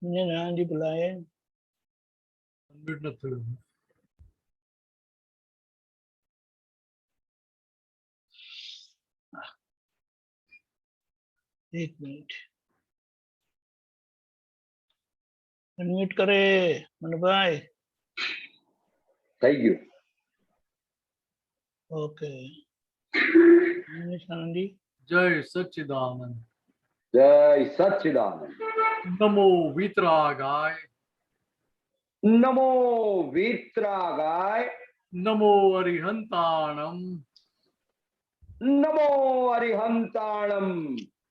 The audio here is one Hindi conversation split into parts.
मुझे ना जी बुलाए। अनम्यूट न थयो। एक मिनट, अनम्यूट करे मनु भाई। Thank you. Okay, Anand ji. जय सच्चिदानंद। जय सच्चिदानंद। नमो वीतरागाय। नमो वीतरागाय। नमो अरिहंताणम। नमो अरिहंताणम।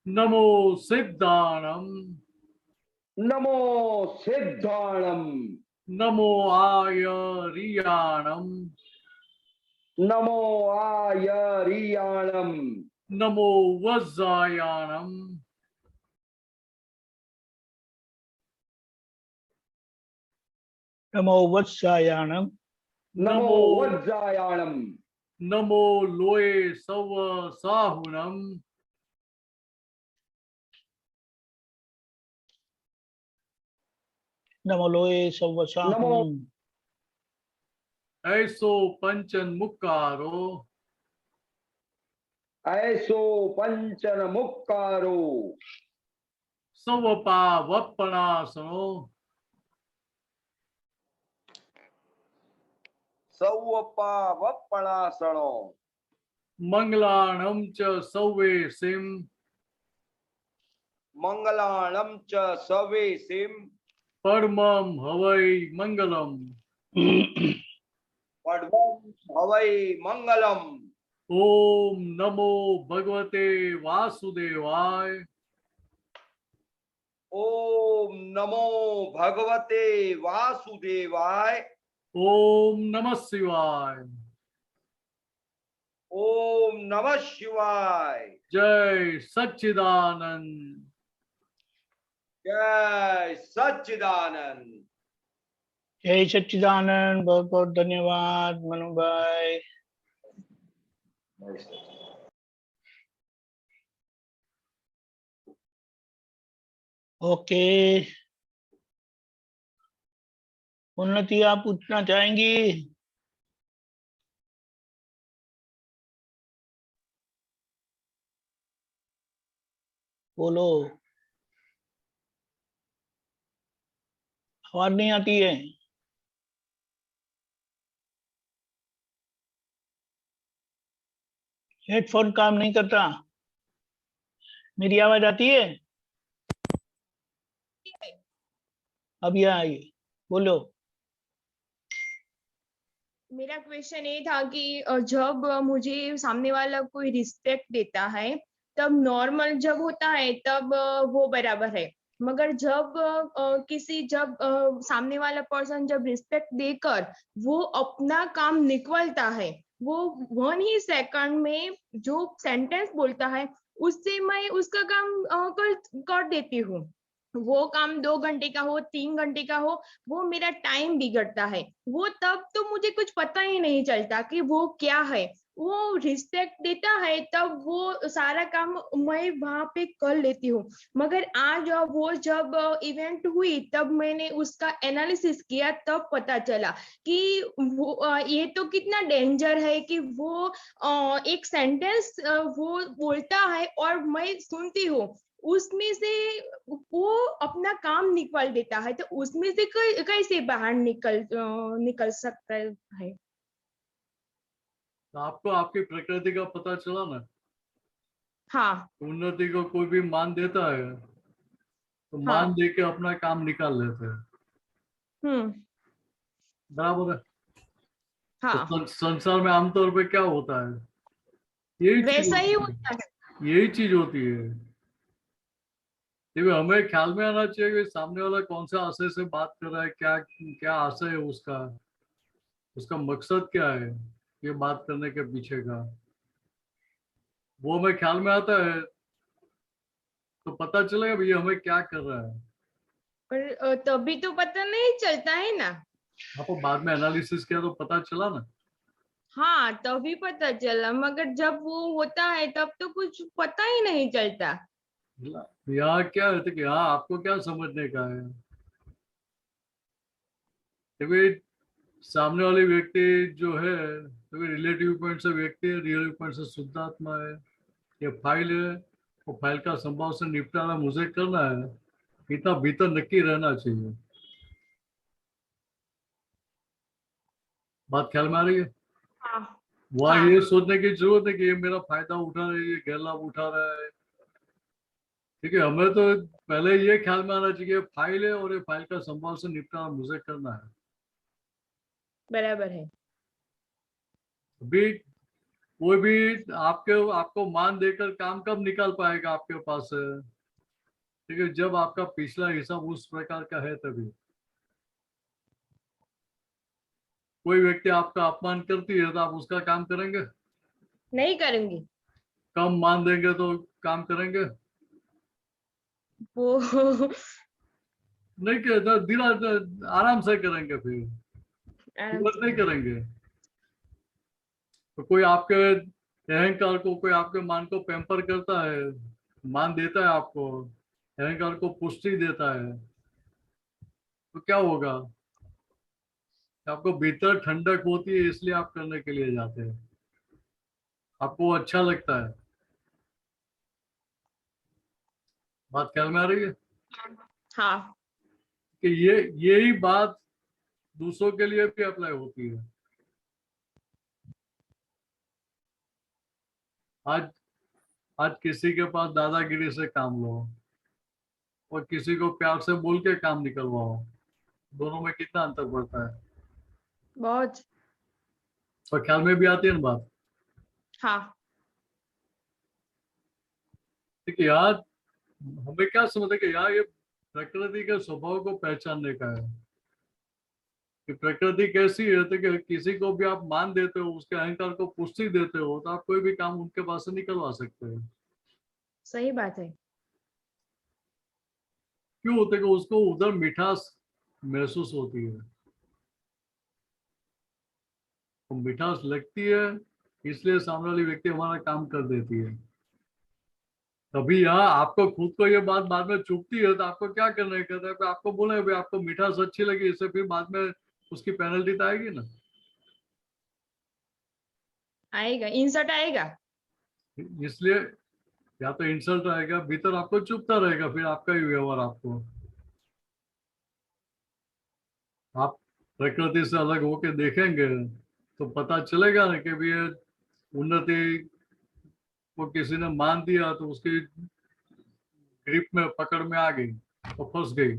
नमो सिद्धाणम। नमो सिद्धाणम। नमो आयरियाणम। नमो आयरियाणम। नमो वज्रायाणम। नमो वत्सायाणम। नमो नमो वज्रायाणम। नमो लोये सव साहुनम। नमो लोये नमो सव्वसाहुनम। ऐसो पंचन मुक्कारो। ऐसो पंचन मुक्कारो। सवपा वप्पणासनो। सौपा वप्पणासनो। मंगलाणम च सव्वेसिम। मंगलाणम च सवेसिम। परमं हवै मंगलम। परमं हवै मंगलम। ओम नमो भगवते वासुदेवाय। ओम नमो भगवते वासुदेवाय। ओम नमः शिवाय। ओम नमः शिवाय। जय सच्चिदानंद। जय सच्चिदानंद। जय सच्चिदानंद। बहुत बहुत धन्यवाद मनु भाई। ओके, उन्नति आप पूछना चाहेंगी? बोलो, आवाज नहीं आती है। हेडफोन काम नहीं करता। मेरी आवाज आती है? अभी आई, बोलो। मेरा क्वेश्चन ये था कि जब मुझे सामने वाला कोई रिस्पेक्ट देता है तब नॉर्मल जब होता है तब वो बराबर है, मगर जब सामने वाला पर्सन जब रिस्पेक्ट देकर वो अपना काम निकलता है, वो 1 ही सेकंड में जो सेंटेंस बोलता है उससे मैं उसका काम कर देती हूँ। वो काम 2 घंटे का हो 3 घंटे का हो, वो मेरा टाइम बिगड़ता है। वो तब तो मुझे कुछ पता ही नहीं चलता कि वो क्या है। वो रिस्पेक्ट देता है तब वो सारा काम मैं वहां पे कर लेती हूँ, मगर आज वो जब इवेंट हुई तब मैंने उसका एनालिसिस किया, तब पता चला कि वो ये तो कितना डेंजर है कि वो एक सेंटेंस वो बोलता है और मैं सुनती हूँ, उसमें से वो अपना काम निकाल देता है, तो उसमें से कैसे बाहर निकल सकता है। तो आपको आपकी प्रकृति का पता चला ना। हाँ उन्नति को कोई भी मान देता है तो हाँ। मान दे के अपना काम निकाल लेते हैं। बराबर है। हाँ तो संसार में आमतौर पे क्या होता है, यही चीज वैसा ही होती होता है। है। यही चीज होती है। देखो हमें ख्याल में आना चाहिए कि सामने वाला कौन सा आशय से बात कर रहा है, क्या क्या आशय है उसका, उसका मकसद क्या है ये बात करने के पीछे का। वो हमें ख्याल में आता है तो पता चलेगा भैया हमें क्या कर रहा है। पर तभी तो पता नहीं चलता है ना। आपको बाद में एनालिसिस किया तो पता चला ना। हाँ तभी पता चला, मगर जब वो होता है तब तो कुछ पता ही नहीं चलता। यहाँ क्या है कि हाँ आपको क्या समझने का है, देखिए सामने वाले व्यक्ति जो है तो रिलेटिव पॉइंट से व्यक्ति है, रियल पॉइंट से शुद्ध आत्मा है। ये फाइल है, वो फाइल का संभव से निपटारा मुझे करना है, इतना भीतर नक्की रहना चाहिए। बात ख्याल में आ रही है? हाँ वहाँ हाँ ये सोचने की जरूरत है कि ये मेरा फायदा उठा रहा है, ये गैर लाभ उठा रहा है। ठीक है, हमें तो पहले ये ख्याल में आना चाहिए फाइल है और ये फाइल का संभव से निपटारा मुझे करना है। बराबर है। अभी कोई भी आपको मान देकर काम कब निकाल पाएगा आपके पास से? ठीक है, जब आपका पिछला हिसाब उस प्रकार का है तभी। कोई व्यक्ति आपका अपमान करती है तो आप उसका काम करेंगे? नहीं करूंगी कम मान देंगे तो काम करेंगे? वो। नहीं कहता, धीरा आराम से करेंगे, फिर आराम तुरंत से नहीं करेंगे। तो कोई आपके अहंकार को, कोई आपके मान को पैम्पर करता है, मान देता है आपको, अहंकार को पुष्टि देता है, तो क्या होगा? आपको भीतर ठंडक होती है, इसलिए आप करने के लिए जाते हैं, आपको अच्छा लगता है। बात ख्याल में आ रही है हाँ कि यही बात दूसरों के लिए भी अप्लाई होती है। आज आज किसी के पास दादागिरी से काम लो और किसी को प्यार से बोल के काम निकलवाओ, दोनों में कितना अंतर पड़ता है? बहुत। और ख्याल में भी आती है ना बात? हाँ ठीक है यार, हमें क्या समझते कि यार ये प्रकृति के स्वभाव को पहचानने का है कि प्रकृति कैसी है। तो कि किसी को भी आप मान देते हो, उसके अहंकार को पुष्टि देते हो, तो आप कोई भी काम उनके पास से निकलवा सकते हो। सही बात है। क्यों होते कि उसको उधर मिठास महसूस होती है, तो मिठास लगती है, इसलिए सामने वाली व्यक्ति हमारा काम कर देती है। तभी यहाँ आपको खुद को ये बात बाद में चुभती है, तो आपको क्या करना है? कहता है कि आपको बोले भाई आपको मिठास अच्छी लगी, इससे फिर बाद में उसकी पेनल्टी तो आएगी ना। आएगा, इंसर्ट आएगा। इसलिए या तो इंसल्ट आएगा, भीतर आपको चुभता रहेगा, फिर आपका ही व्यवहार आपको, आप प्रकृति से अलग होके देखेंगे तो पता चलेगा ना कि भी ये उन्नति को किसी ने मान दिया तो उसकी ग्रिप में, पकड़ में आ गई तो फंस गई।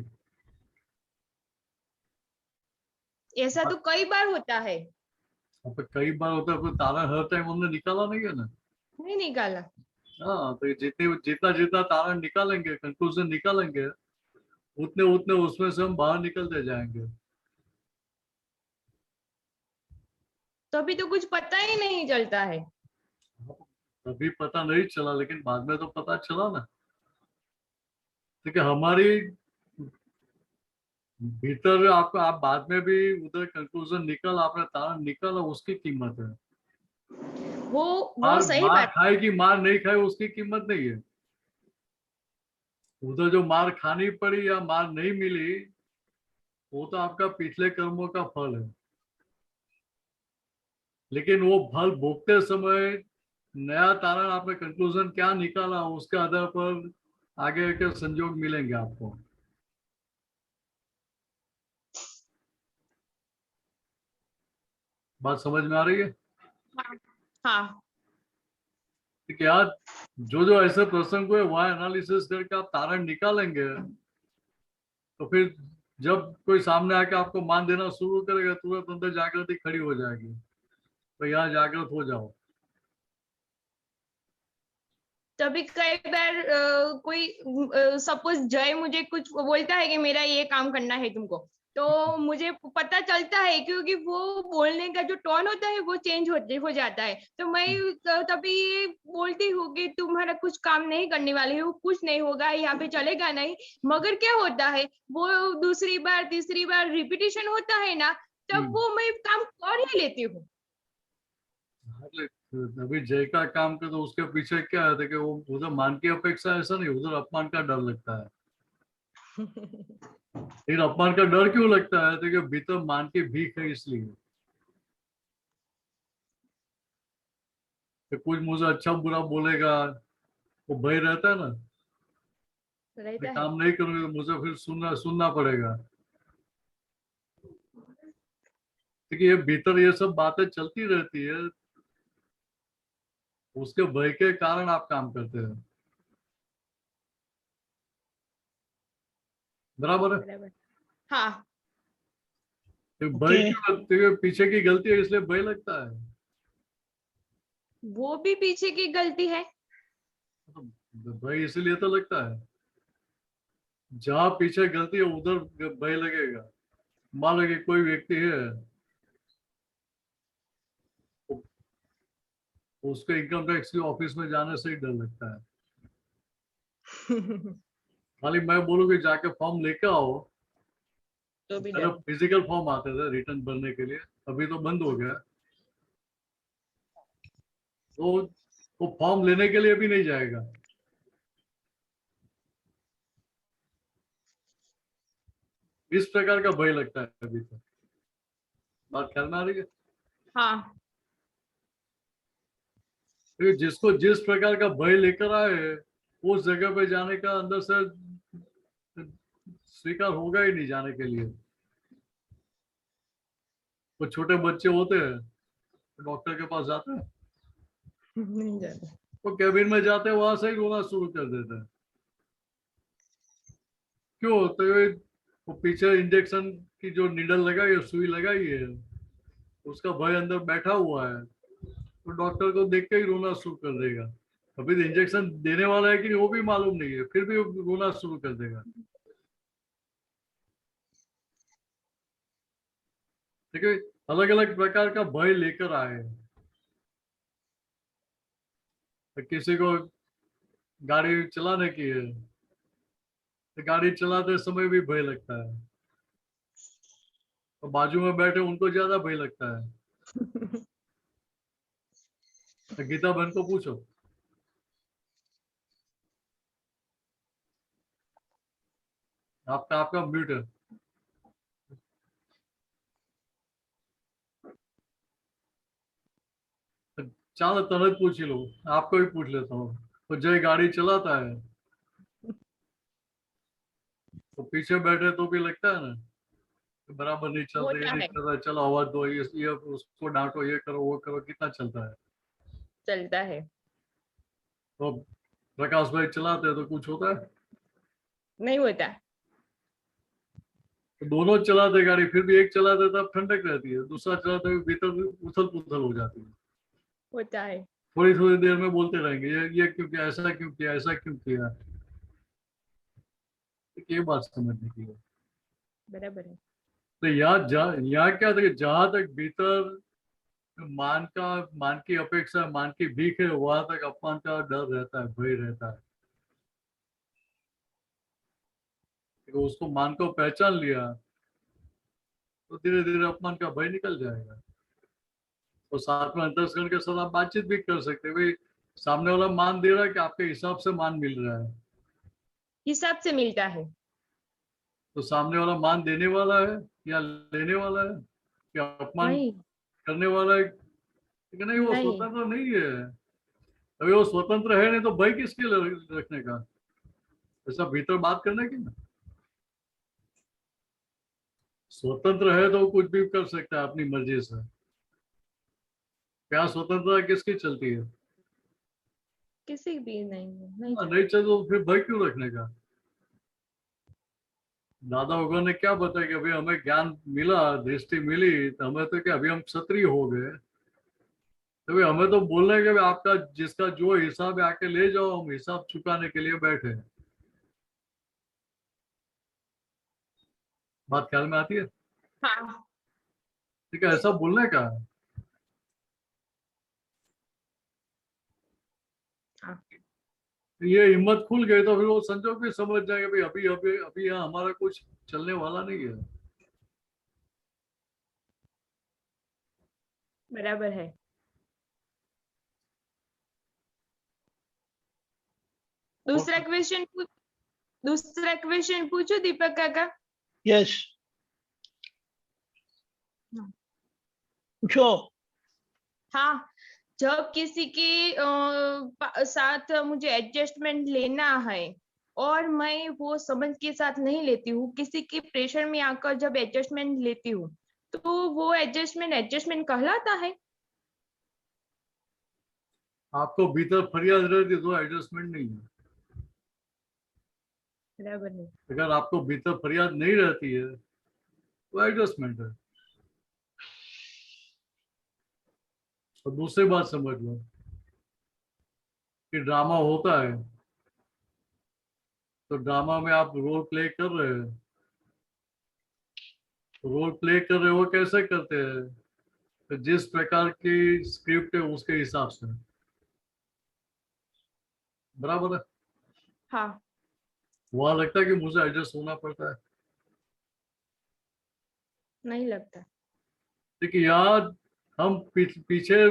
ऐसा तो कई बार होता है। अब कई बार होता है, फिर तारा हर टाइम हमने निकाला नहीं है ना। नहीं निकाला। हाँ, तो जितना जितना तारा निकालेंगे, कंक्लूजन निकालेंगे, उतने उतने उसमें से हम बाहर निकलते जाएंगे। तो अभी तो कुछ पता ही नहीं चलता है। अभी पता नहीं चला, लेकिन बाद में तो पता चला ना। ठीक है, हमारी भीतर आप बाद में भी उधर कंक्लूजन निकल, आपने तारा निकाला, उसकी कीमत है। वो सही मार बात। खाए कि मार नहीं खाए उसकी कीमत नहीं है। उधर जो मार खानी पड़ी या मार नहीं मिली, वो तो आपका पिछले कर्मों का फल है। लेकिन वो फल भोगते समय नया तारण आपने कंक्लूजन क्या निकाला, उसके आधार पर आगे के संयोग मिलेंगे आपको। बात समझ में आ रही है? हाँ ठीक है, आज जो ऐसे प्रसंग हुए वहां एनालिसिस करके आप तारण निकालेंगे, तो फिर जब कोई सामने आके आपको मान देना शुरू करेगा, तुरंत अंदर जागृति खड़ी हो जाएगी। तो यहाँ जागृत हो जाओ। तभी कई बार कोई सपोज जय मुझे कुछ बोलता है कि मेरा ये काम करना है तुमको, तो मुझे पता चलता है क्योंकि वो बोलने का जो टोन होता है वो चेंज हो जाता है। तो मैं तभी ये बोलती हूँ कि तुम्हारा कुछ काम नहीं करने वाले हो, कुछ नहीं होगा यहाँ पे, चलेगा नहीं। मगर क्या होता है, वो दूसरी बार तीसरी बार रिपीटिशन होता है ना, तब वो मैं काम कर ही लेती हूँ। अभी जय का काम कर, तो उसके पीछे क्या है कि वो उधर मान की अपेक्षा ऐसा नहीं, उधर अपमान का डर लगता है। लेकिन अपमान का डर क्यों लगता है? तो भीतर मान की भीख है इसलिए कि कुछ मुझे अच्छा बुरा बोलेगा, वो भय रहता है ना। रहता मैं है। काम नहीं करूंगा तो मुझे फिर सुनना पड़ेगा। क्योंकि ये भीतर ये सब बातें चलती रहती है, उसके भय के कारण आप काम करते हैं। बराबर है? बराबर। हाँ, तो भय ओके। क्यों लगती है? पीछे की गलती है इसलिए भय लगता है। वो भी पीछे की गलती है। तो भय इसीलिए तो लगता है, जहां पीछे गलती है उधर भय लगेगा। मान लो कि कोई व्यक्ति है, उसको इनकम टैक्स की ऑफिस में जाने से ही डर लगता है। खाली मैं बोलूँ कि जाके फॉर्म लेके आओ, तो भी पहले डर। फिजिकल फॉर्म आते थे रिटर्न भरने के लिए, अभी तो बंद हो गया। तो वो फॉर्म लेने के लिए भी नहीं जाएगा। इस प्रकार का भय लगता है अभी तक। बात ख्याल में आ रही है? हाँ, क्योंकि जिसको जिस प्रकार का भय लेकर आए, उस जगह पे जाने का अंदर से स्वीकार होगा ही नहीं जाने के लिए। वो छोटे बच्चे होते हैं, डॉक्टर के पास जाते हैं, नहीं जाता। वो कैबिन में जाते हैं, वहां से ही रोना शुरू कर देते हैं। क्यों? तो वो पीछे इंजेक्शन की जो नीडल लगाई है, सुई लगाई है, उसका भय अंदर बैठा हुआ है, तो डॉक्टर को देख के ही रोना शुरू कर देगा। अभी तो इंजेक्शन देने वाला है कि नहीं वो भी मालूम नहीं है, फिर भी वो रोना शुरू कर देगा। ठीक है, अलग अलग प्रकार का भय लेकर आए। तो किसी को गाड़ी चलाने की है, तो गाड़ी चलाते समय भी भय लगता है, तो बाजू में बैठे उनको ज्यादा भय लगता है। तो गीता बहन को पूछो, आपका म्यूट है। चलो तनत पूछ ही लो, आपको भी पूछ लेता हूँ। तो जय गाड़ी चलाता है, तो पीछे बैठे तो भी लगता है ना कि बराबर नहीं चल रहा, ये होता नहीं है, चल रहा, चलो आवाज दो, ये उसको डांटो, ये करो वो करो, कितना चलता है। चलता है। तो प्रकाश भाई चलाते हैं तो कुछ होता है? नहीं होता। तो दोनों चलाते गाड़ी, फिर भी एक चलाते तब ठंडक रहती है, दूसरा चलाते हुए भीतर उथल पुथल हो जाती है। होता है। थोड़ी थोड़ी देर में बोलते रहेंगे, ये क्यों किया, ऐसा क्यों किया, ऐसा क्यों किया। ये बात समझने की है। बराबर है। तो यहाँ क्या था कि जहां तक भीतर मान की अपेक्षा, मान की भीख है, वहां तक अपमान का डर रहता है, भय रहता है। तो उसको मान को पहचान लिया तो धीरे धीरे अपमान का भय निकल जाएगा। तो साथ में अंतस्करण के साथ आप बातचीत भी कर सकते हैं, भाई सामने वाला मान दे रहा है कि आपके हिसाब से मान मिल रहा है, हिसाब से मिलता है। तो सामने वाला मान देने वाला है या लेने वाला है, या अपमान नहीं, करने वाला है? कि नहीं, वो नहीं। स्वतंत्र नहीं है। अभी वो स्वतंत्र है नहीं तो भय किसके लिए रखने का? ऐसा भीतर बात करने की ना। स्वतंत्र है तो वो कुछ भी कर सकता है अपनी मर्जी से। क्या स्वतंत्रता किसकी चलती है? किसी भी नहीं, नहीं नहीं चलता। चल तो फिर भय क्यों रखने का? दादा भगवान ने क्या बताया कि अभी हमें ज्ञान मिला, दृष्टि मिली, तो हमें तो क्या, अभी हम क्षत्रिय हो गए, तो भाई हमें तो बोलना है कि भाई आपका जिसका जो हिसाब है आके ले जाओ, हम हिसाब चुकाने के लिए बैठे हैं। बात ख्याल में आती है? हाँ, ठीक है, ऐसा बोलने का। हाँ। ये हिम्मत खुल गई तो फिर वो संजोग भी समझ जाएंगे भाई अभी अभी अभी यहाँ हमारा कुछ चलने वाला नहीं है। बराबर है। और दूसरा क्वेश्चन दूसरा क्वेश्चन पूछो दीपक काका। यस, हाँ। पूछो। हाँ, जब किसी के साथ मुझे एडजस्टमेंट लेना है और मैं वो समझ के साथ नहीं लेती हूँ, किसी के प्रेशर में आकर जब एडजस्टमेंट लेती हूँ, तो वो एडजस्टमेंट कहलाता है। आपको भीतर फरियाद रहती तो एडजस्टमेंट नहीं है। बराबर है। अगर आपको भीतर फरियाद नहीं रहती है तो एडजस्टमेंट है। और दूसरी बात समझ लो कि ड्रामा होता है तो ड्रामा में आप रोल प्ले कर रहे हैं। रोल प्ले कर रहे हो कैसे करते हैं? तो जिस प्रकार की स्क्रिप्ट है उसके हिसाब से। बराबर है। हाँ, वहां लगता है कि मुझे एडजस्ट होना पड़ता है, नहीं लगता। देखिए यार हम पीछे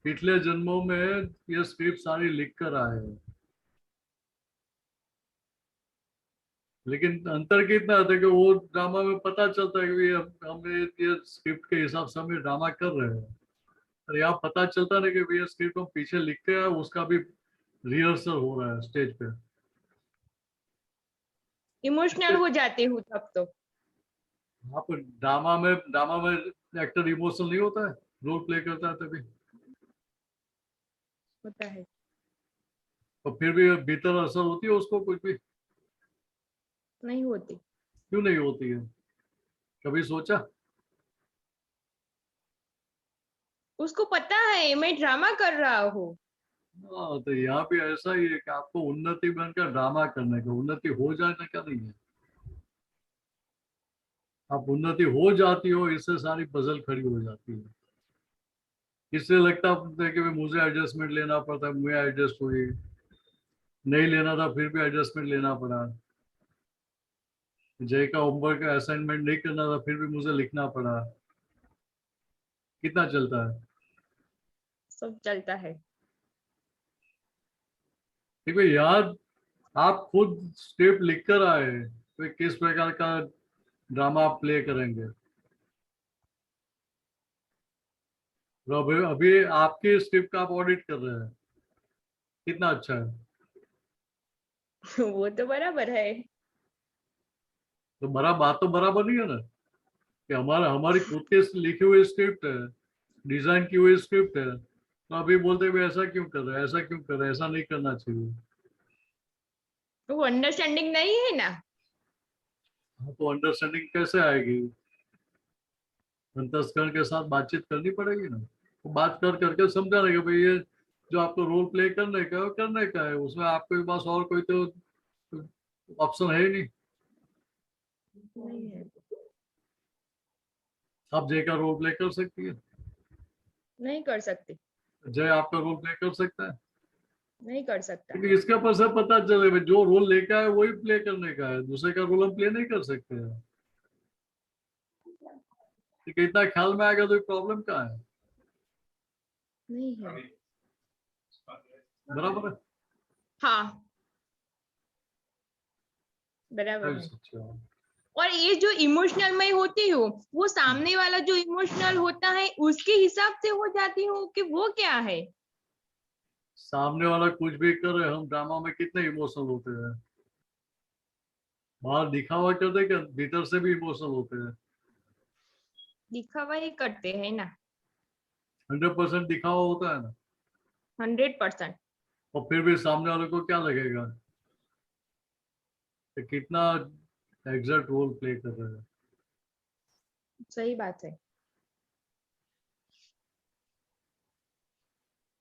पिछले जन्मों में ये स्क्रिप्ट सारी लिख कर आए हैं, लेकिन अंतर कितना आता है कि वो ड्रामा में पता चलता है कि हमने ये स्क्रिप्ट के हिसाब से हम ये ड्रामा कर रहे हैं। और यहाँ पता चलता नहीं कि ये स्क्रिप्ट हम पीछे लिखते हैं, उसका भी रिहर्सल हो रहा है स्टेज पे। इमोशनल हो जाती हूँ तब तो। वहाँ पर ड्रामा में एक्टर इमोशनल नहीं होता है, रोल प्ले करता है तभी। होता है। और फिर भी भीतर असर होती है उसको कुछ भी? नहीं होती। क्यों नहीं होती है? कभी सोचा? उसको पता है मैं ड्रामा कर रहा हूँ। हाँ, तो यहाँ भी ऐसा ही है कि आपको उन्नति बनकर ड्रामा करने का, उन्नति हो जाने का नहीं है। आप उन्नति हो जाती हो इससे सारी पजल खड़ी हो जाती है। इससे लगता है कि भाई मुझे एडजस्टमेंट लेना पड़ता है, मुझे एडजस्ट हुई, नहीं लेना था फिर भी एडजस्टमेंट लेना पड़ा। जय का होमवर्क का असाइनमेंट नहीं करना था फिर भी मुझे लिखना पड़ा। कितना चलता है? सब चलता है। ठीक है यार, आप खुद स्क्रिप्ट लिख कर आए तो किस प्रकार का ड्रामा आप प्ले करेंगे? तो अभी आपके स्क्रिप्ट का आप ऑडिट कर रहे हैं, कितना अच्छा है। वो तो बराबर है। तो बात तो बराबर नहीं है ना कि हमारी खुद के लिखी हुई स्क्रिप्ट है, डिजाइन की हुई स्क्रिप्ट है, तो अभी बोलते हुए ऐसा क्यों कर रहे हैं, ऐसा क्यों कर रहे हैं, ऐसा नहीं करना चाहिए। वो अंडरस्टैंडिंग नहीं है ना। हाँ, तो अंडरस्टैंडिंग कैसे आएगी? अंतस्करण के साथ बातचीत करनी पड़ेगी ना। तो बात कर करके समझा कि भाई ये जो आपको रोल प्ले करने का है वो करने का है, उसमें आपके पास और कोई तो ऑप्शन है ही नहीं। नहीं है। आप जय का रोल प्ले कर सकती है, नहीं कर सकती। जय आपका रोल प्ले कर सकता है, नहीं कर सकता। क्योंकि इसके ऊपर से पता चले भाई जो रोल लेकर आए वही प्ले करने का है, दूसरे का रोल हम प्ले नहीं कर सकते हैं। ठीक है, इतना ख्याल में आएगा तो प्रॉब्लम क्या है? नहीं है। बराबर है। हाँ, बराबर है। अच्छा, और ये जो इमोशनल मैं होती हूँ, वो सामने वाला जो इमोशनल होता है उसके हिसाब से हो जाती हूँ कि वो क्या है। सामने वाला कुछ भी करे, हम ड्रामा में कितने इमोशनल होते हैं। बाहर दिखावा करते क्या, भीतर से भी इमोशनल होते हैं। दिखावा ही करते हैं ना। 100% दिखावा होता है ना। 100%। और फिर भी सामने वाले को क्या लगेगा कि कितना एग्जैक्ट रोल प्ले कर रहे हैं। सही बात है।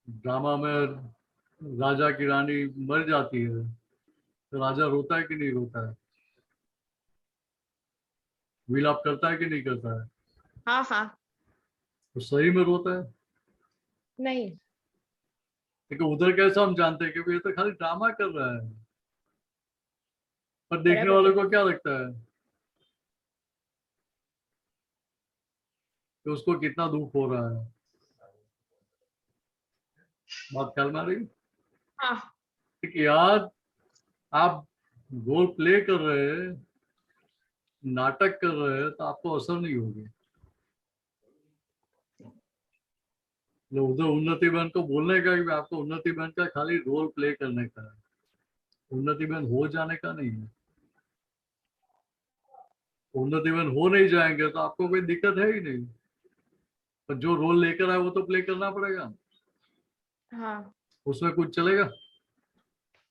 ड्रामा में राजा की रानी मर जाती है तो राजा रोता है कि नहीं रोता है? विलाप करता है कि नहीं करता है? हाँ हाँ। तो सही में रोता है। नहीं। लेकिन उधर कैसा हम जानते हैं कि ये तो खाली ड्रामा कर रहा है, पर देखने बराबर वालों है। को क्या लगता है कि उसको कितना दुख हो रहा है। बात ख्याल में आ रही है? हाँ। ठीक है यार, आप रोल प्ले कर रहे हैं, नाटक कर रहे हैं, तो आपको असर नहीं होगी। उधर उन्नति बहन को बोलने का कि आपको उन्नति बहन का खाली रोल प्ले करने का है, उन्नति बहन हो जाने का नहीं है। उन्नति बहन हो नहीं जाएंगे तो आपको कोई दिक्कत है ही नहीं, पर जो रोल लेकर आए वो तो प्ले करना पड़ेगा। हाँ, उसमें कुछ चलेगा?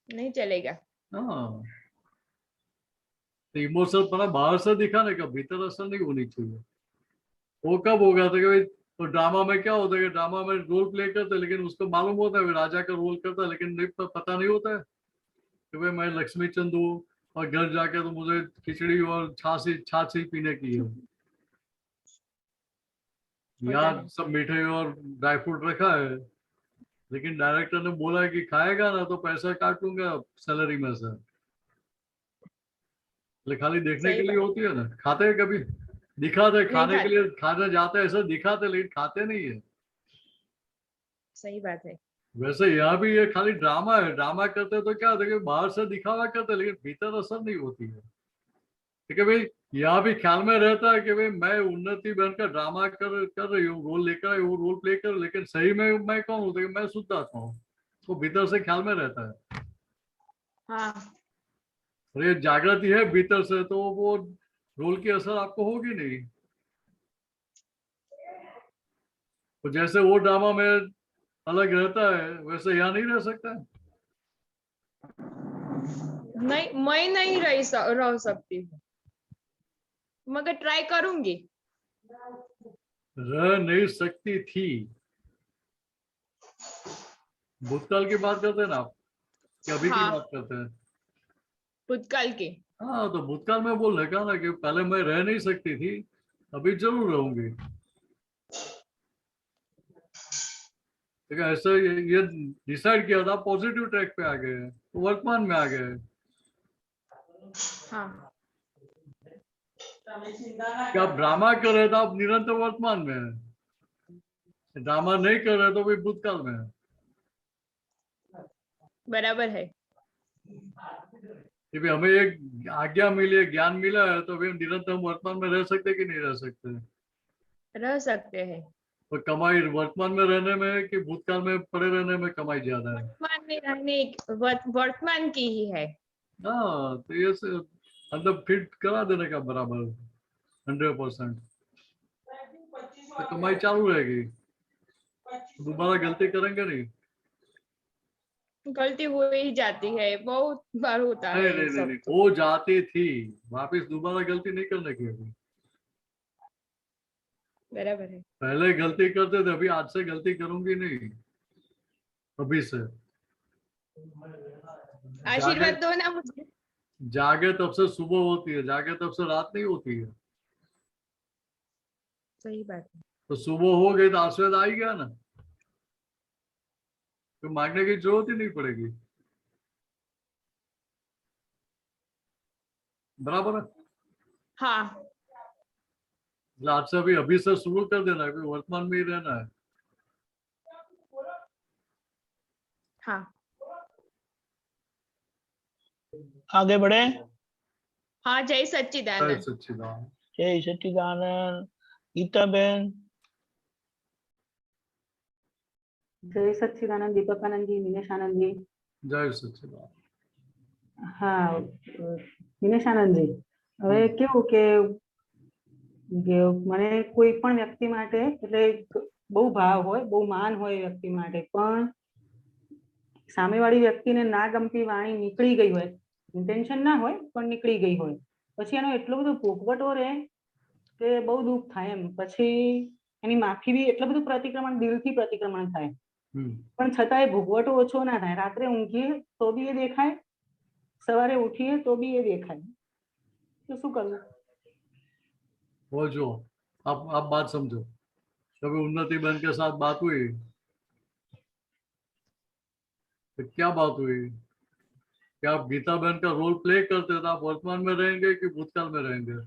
नहीं चलेगा। हाँ, तो इमोशनल पना बाहर से दिखाने का, भीतर असर नहीं होनी चाहिए। वो कब होगा तो कि भाई, तो ड्रामा में क्या होता है कि ड्रामा में रोल प्ले करते हैं, लेकिन उसको मालूम होता है राजा का रोल करता है, लेकिन नहीं पता नहीं होता है कि भाई मैं लक्ष्मी चंद हूँ और घर जाके तो मुझे खिचड़ी और छाछ ही पीने की है। यहाँ सब मीठे और ड्राई फ्रूट रखा है, लेकिन डायरेक्टर ने बोला है कि खाएगा ना तो पैसा काट लूंगा सैलरी में से। खाली देखने के लिए होती है ना, खाते हैं कभी? दिखाते खाने के लिए, खाने जाते हैं ऐसा दिखाते, लेकिन खाते नहीं है। सही बात है। वैसे यहाँ भी ये खाली ड्रामा है, ड्रामा करते हैं तो क्या होता है कि बाहर से दिखावा करते हैं, लेकिन भीतर असर नहीं होती है। ठीक है भाई, यहाँ भी ख्याल में रहता है कि भाई मैं उन्नति बहन का ड्रामा कर रही हूँ, रोल लेकर आई हूँ, रोल प्ले कर, लेकिन सही में मैं कौन हूँ? मैं शुद्ध आत्मा हूँ। तो भीतर से ख्याल में रहता है। हाँ, और ये जागृति है भीतर से, तो वो रोल की असर आपको होगी नहीं। तो जैसे वो ड्रामा में अलग रहता है, वैसे यहाँ नहीं रह सकता है। नहीं, मैं नहीं रह सकती हूँ, मगर ट्राई करूंगी। रह नहीं सकती थी। भूतकाल की बात करते हैं ना आप, कि अभी की बात करते हैं? भूतकाल की। हाँ, तो भूतकाल में बोल रहे ना कि पहले मैं रह नहीं सकती थी, अभी जरूर रहूंगी। ठीक है, ऐसे ये डिसाइड किया था, पॉजिटिव ट्रैक पे आ गए, तो वर्तमान में आ गए। हाँ, क्या आप ड्रामा कर रहे थे, आप निरंतर वर्तमान में है। ड्रामा नहीं कर रहे तो भी भूतकाल में है। बराबर है। कि हमें एक आज्ञा मिली है, ज्ञान मिला है, तो अभी हम निरंतर वर्तमान में रह सकते कि नहीं रह सकते? रह सकते हैं। तो कमाई वर्तमान में रहने में कि भूतकाल में पड़े रहने में कमाई ज्यादा है? वर्तमान में रहने, वर्तमान की ही है। हाँ, तो ये मतलब फिट करा देने का बराबर 100%, तो कमाई चालू रहेगी, दोबारा गलती करेंगे नहीं। गलती हो ही जाती है, बहुत बार होता नहीं है नहीं नहीं, सब। नहीं हो जाती थी, वापिस दोबारा गलती नहीं करने की। अभी बराबर है। पहले गलती करते थे, अभी आज से गलती करूंगी नहीं, अभी से। आशीर्वाद दो ना मुझे। जागे तब से सुबह होती है, जागे तब से रात नहीं होती है। सही बात है। तो सुबह हो गई तो आशीर्वाद आ ही गया ना, तो मांगने की जरूरत ही नहीं पड़ेगी। बराबर है। हाँ, आज से अभी से शुरू कर देना है, वर्तमान में ही रहना है। हाँ, आगे बढ़े। हाँ। जय जय सच्चिदानंद। सच्चिदानंद। जय सच्चिदानंद। गीता बहन। जय सच्चिदानंद, दीपकानंद जी, मीनेशानंद जी। जय सच्चिदानंद। હા, મીનેશાનંદજી, હવે કેવું કે મને કોઈ પણ વ્યક્તિ માટે એટલે બહુ ભાવ હોય, બહુ માન હોય વ્યક્તિ માટે, પણ સામેવાળી વ્યક્તિને ના ગમતી વાણી નીકળી ગઈ હોય, ઇન્ટેન્શન ના હોય પણ નીકળી ગઈ હોય, પછી એનો એટલો બધો ભોગવટો રહે કે બહુ દુઃખ થાય એમ. પછી એની માફી બી એટલું બધું પ્રતિક્રમણ, દિલથી પ્રતિક્રમણ થાય, પણ છતાંય ભોગવટો ઓછો ના થાય. રાત્રે ઊંઘીએ તો બી એ દેખાય, सवारे उठिए तो भी ये देखा है, तो शू करूं? वो जो आप बात समझो, कभी उन्नति बहन के साथ बात हुई तो क्या बात हुई? क्या आप गीता बहन का रोल प्ले करते तो आप वर्तमान में रहेंगे कि भूतकाल में रहेंगे?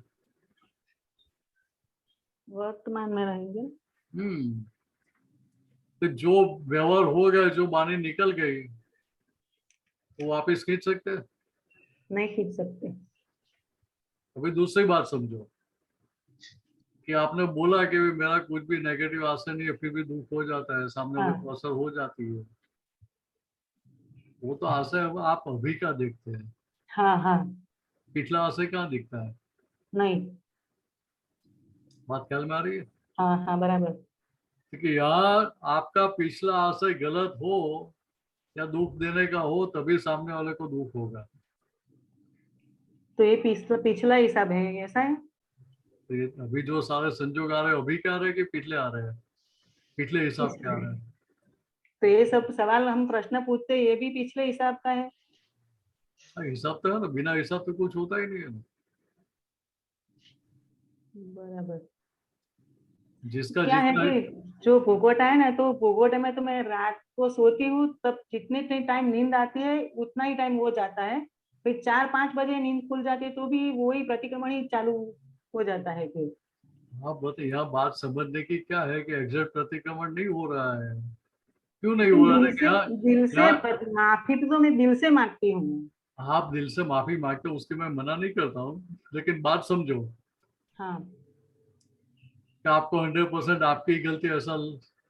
वर्तमान में रहेंगे। तो जो व्यवहार हो गया, जो बानी निकल गई, वो वापिस खींच सकते हैं? नहीं खींच सकते। अभी दूसरी बात समझो कि आपने बोला कि मेरा कुछ भी नेगेटिव आशय नहीं है, फिर भी दुख हो जाता है, सामने वाले हाँ। को असर हो जाती है। वो तो आशय आप अभी का देखते हैं, हाँ हाँ। पिछला आशय कहाँ दिखता है? नहीं। बात ख्याल में आ रही है? हाँ हाँ बराबर। क्योंकि यार आपका पिछला आशय गलत हो या दुख देने का हो, तभी सामने वाले को दुख होगा। तो ये पिछला हिसाब है, ऐसा है? तो ये अभी जो सारे संजोग आ रहे हैं अभी क्या आ रहे हैं कि पिछले आ रहे हैं? पिछले हिसाब के आ रहे हैं। तो ये सब सवाल हम प्रश्न पूछते हैं, ये भी पिछले हिसाब का है? हिसाब तो है ना, बिना हिसाब तो कुछ होता ही नहीं है ना। बराबर। जिसका क्या है जितना कि जो भोगवटा है ना, तो भोगवटे में तो मैं रात को सोती हूँ, तब जितने टाइम नींद आती है उतना ही टाइम वो जाता है, फिर 4-5 बजे नींद खुल जाती है तो भी वही प्रतिक्रमण ही चालू हो जाता है फिर। हाँ बताइए, यहाँ बात समझने की क्या है कि एग्जैक्ट प्रतिक्रमण नहीं हो रहा है। क्यों नहीं हो रहा है? क्या दिल से यहाँ माफी तो मैं दिल से मांगती हूँ। आप दिल से माफी मांगते हो, उसकी मैं मना नहीं करता हूँ, लेकिन बात समझो हाँ कि आपको 100% आपकी गलती ऐसा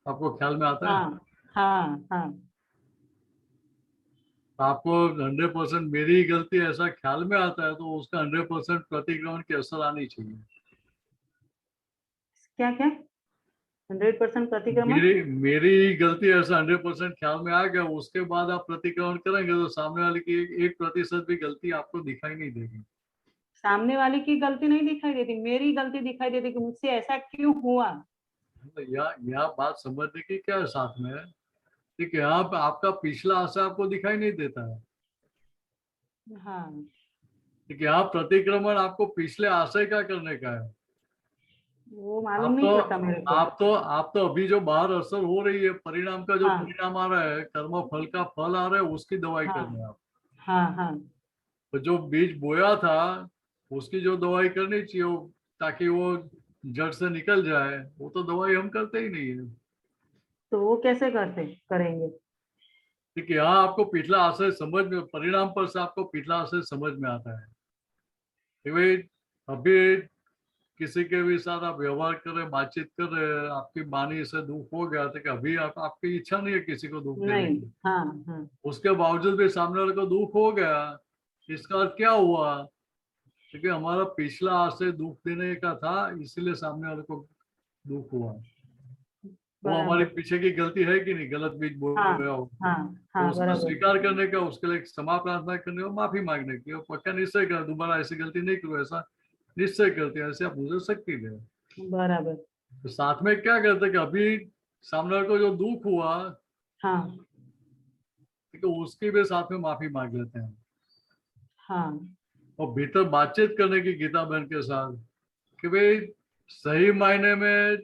आपको ख्याल में आता है? हाँ हाँ हाँ। आपको 100% मेरी ही गलती ऐसा ख्याल में आता है, तो उसका 100% प्रतिक्रमण की असर आनी चाहिए। क्या क्या? 100% प्रतिक्रमण? मेरी गलती ऐसा 100% ख्याल में आ गया, उसके बाद आप प्रतिक्रमण करेंगे तो सामने वाले की 1% भी गलती आपको दिखाई नहीं देगी। सामने वाले की गलती नहीं दिखाई देती, मेरी गलती दिखाई देती कि मुझसे ऐसा क्यों हुआ। यहाँ बात समझने की क्या है साथ में, ठीक है? यहाँ पे आपका पिछला आशय आपको दिखाई नहीं देता है, हाँ। ठीक है? यहाँ प्रतिक्रमण आपको पिछले आशय का करने का है। वो मालूम आप नहीं तो पड़ता मेरे को। आप तो अभी जो बाहर असर हो रही है, परिणाम का जो हाँ परिणाम आ रहा है, कर्म फल का फल आ रहा है, उसकी दवाई हाँ करनी है आप। हाँ हाँ। तो जो बीज बोया था उसकी जो दवाई करनी चाहिए ताकि वो जड़ से निकल जाए, वो तो दवाई हम करते ही नहीं है। तो वो कैसे करेंगे? ठीक है, यहाँ आपको पिछला आशय समझ में, परिणाम पर से आपको पिछला आशय समझ में आता है कि भाई अभी किसी के भी साथ आप व्यवहार कर रहे, बातचीत कर रहे, आपकी वाणी से दुख हो गया था कि अभी आपकी इच्छा नहीं है किसी को दुख देने नहीं। की, हाँ हाँ उसके बावजूद भी सामने वाले को दुख हो गया। इसका अर्थ क्या हुआ? क्योंकि हमारा पिछला आशय दुख देने का था, इसीलिए सामने वाले को दुख हुआ। वो हमारे बराबर। पीछे की गलती है कि नहीं, गलत बीज बोल हाँ रहा हो हाँ तो हाँ उसको बराबर। स्वीकार करने का, उसके लिए क्षमा प्रार्थना करने और माफी मांगने की, और पक्का निश्चय कर दोबारा ऐसी गलती नहीं करो, ऐसा निश्चय करते हैं, ऐसे आप मुझे शक्ति दें। बराबर। तो साथ में क्या करते कि अभी सामने वाले को जो दुख हुआ, हाँ ठीक है, उसकी भी साथ में माफी मांग लेते हैं हाँ और भीतर बातचीत करने की गीता बहन के साथ कि भाई सही मायने में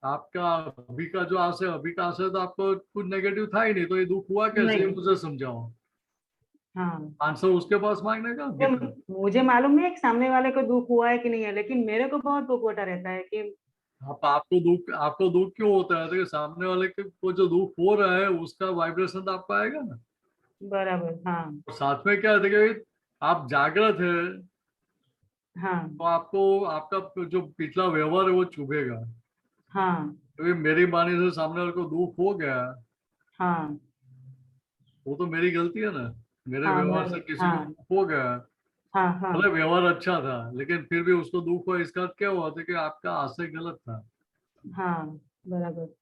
आपका अभी का जो आशय, अभी का आशय तो आपको कुछ नेगेटिव था ही नहीं, तो ये दुख हुआ कैसे, ये नहीं। मुझे समझाओ। हाँ। आंसर उसके पास मांगने का तो भीतर। मुझे मालूम नहीं है कि सामने वाले को दुख हुआ है कि नहीं है, लेकिन मेरे को बहुत दुख रहता है कि आपको दुख क्यों होता है? तो सामने वाले को जो दुख हो रहा है उसका वाइब्रेशन तो आपको आएगा ना। बराबर। हाँ और साथ में क्या है कि आप जागृत है हाँ तो आपको आपका जो पिछला व्यवहार है वो चुभेगा। हाँ तो मेरी वाणी से सामने वाले को दुख हो गया, हाँ वो तो मेरी गलती है ना, मेरे हाँ व्यवहार से बराबर। किसी को हाँ दुख हो गया। हाँ हाँ मतलब व्यवहार अच्छा था लेकिन फिर भी उसको दुख हुआ, इसका अर्थ क्या हुआ था कि आपका आशय गलत था। हाँ बराबर।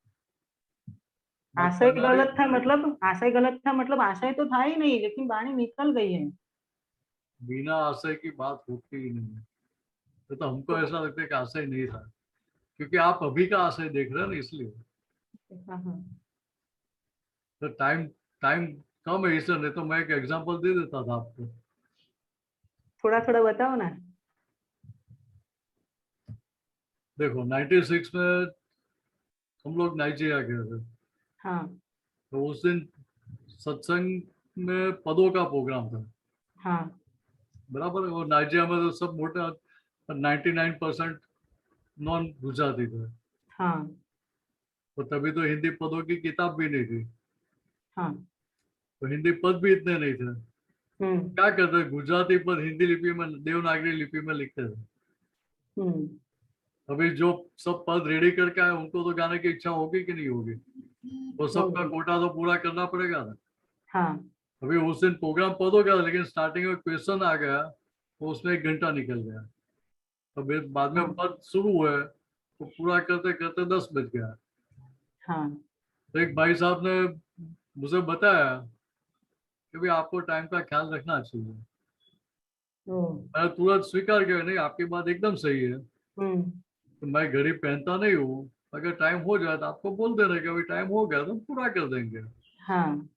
बात आशय समझ आ रही गलत है? था मतलब, आशय गलत था मतलब आशय तो था ही नहीं, लेकिन वाणी निकल गई है। बिना आशय की बात होती ही नहीं है। तो हमको ऐसा लगता है कि आशय नहीं था, क्योंकि आप अभी का आशय देख रहे हैं ना, इसलिए। हाँ हाँ। तो टाइम टाइम कम है इसलिए, नहीं तो मैं एक एग्जांपल दे देता था आपको। थोड़ा थोड़ा बताओ ना। देखो 96 में हम लोग नाइजीरिया गए थे, हाँ तो उस दिन सत्संग में पदों का प्रोग्राम था, हाँ बराबर। और नाइजीरिया में तो सब मोटा 99% नॉन गुजराती थे, हाँ तो तभी तो हिंदी पदों की किताब भी नहीं थी, हाँ तो हिंदी पद भी इतने नहीं थे। क्या करते हैं, गुजराती पर हिंदी लिपि में, देवनागरी लिपि में लिखते थे। अभी जो सब पद रेडी करके आए उनको तो गाने की इच्छा होगी कि नहीं होगी, वो सबका होगी। कोटा तो पूरा करना पड़ेगा ना। हाँ अभी उस दिन प्रोग्राम पद हो गया, लेकिन स्टार्टिंग में क्वेश्चन आ गया तो उसमें 1 घंटा निकल गया। अभी बाद में हाँ। पद शुरू हुए तो पूरा करते करते 10 बज गया। हाँ तो एक भाई साहब ने मुझे बताया कि भाई आपको टाइम का ख्याल रखना चाहिए। ओ, मैं तुरंत स्वीकार किया, नहीं आपकी बात एकदम सही है। हम्म, तो मैं घड़ी पहनता नहीं हूँ, अगर टाइम हो जाए तो आपको बोल देना कि अभी टाइम हो गया तो हम पूरा कर देंगे। हाँ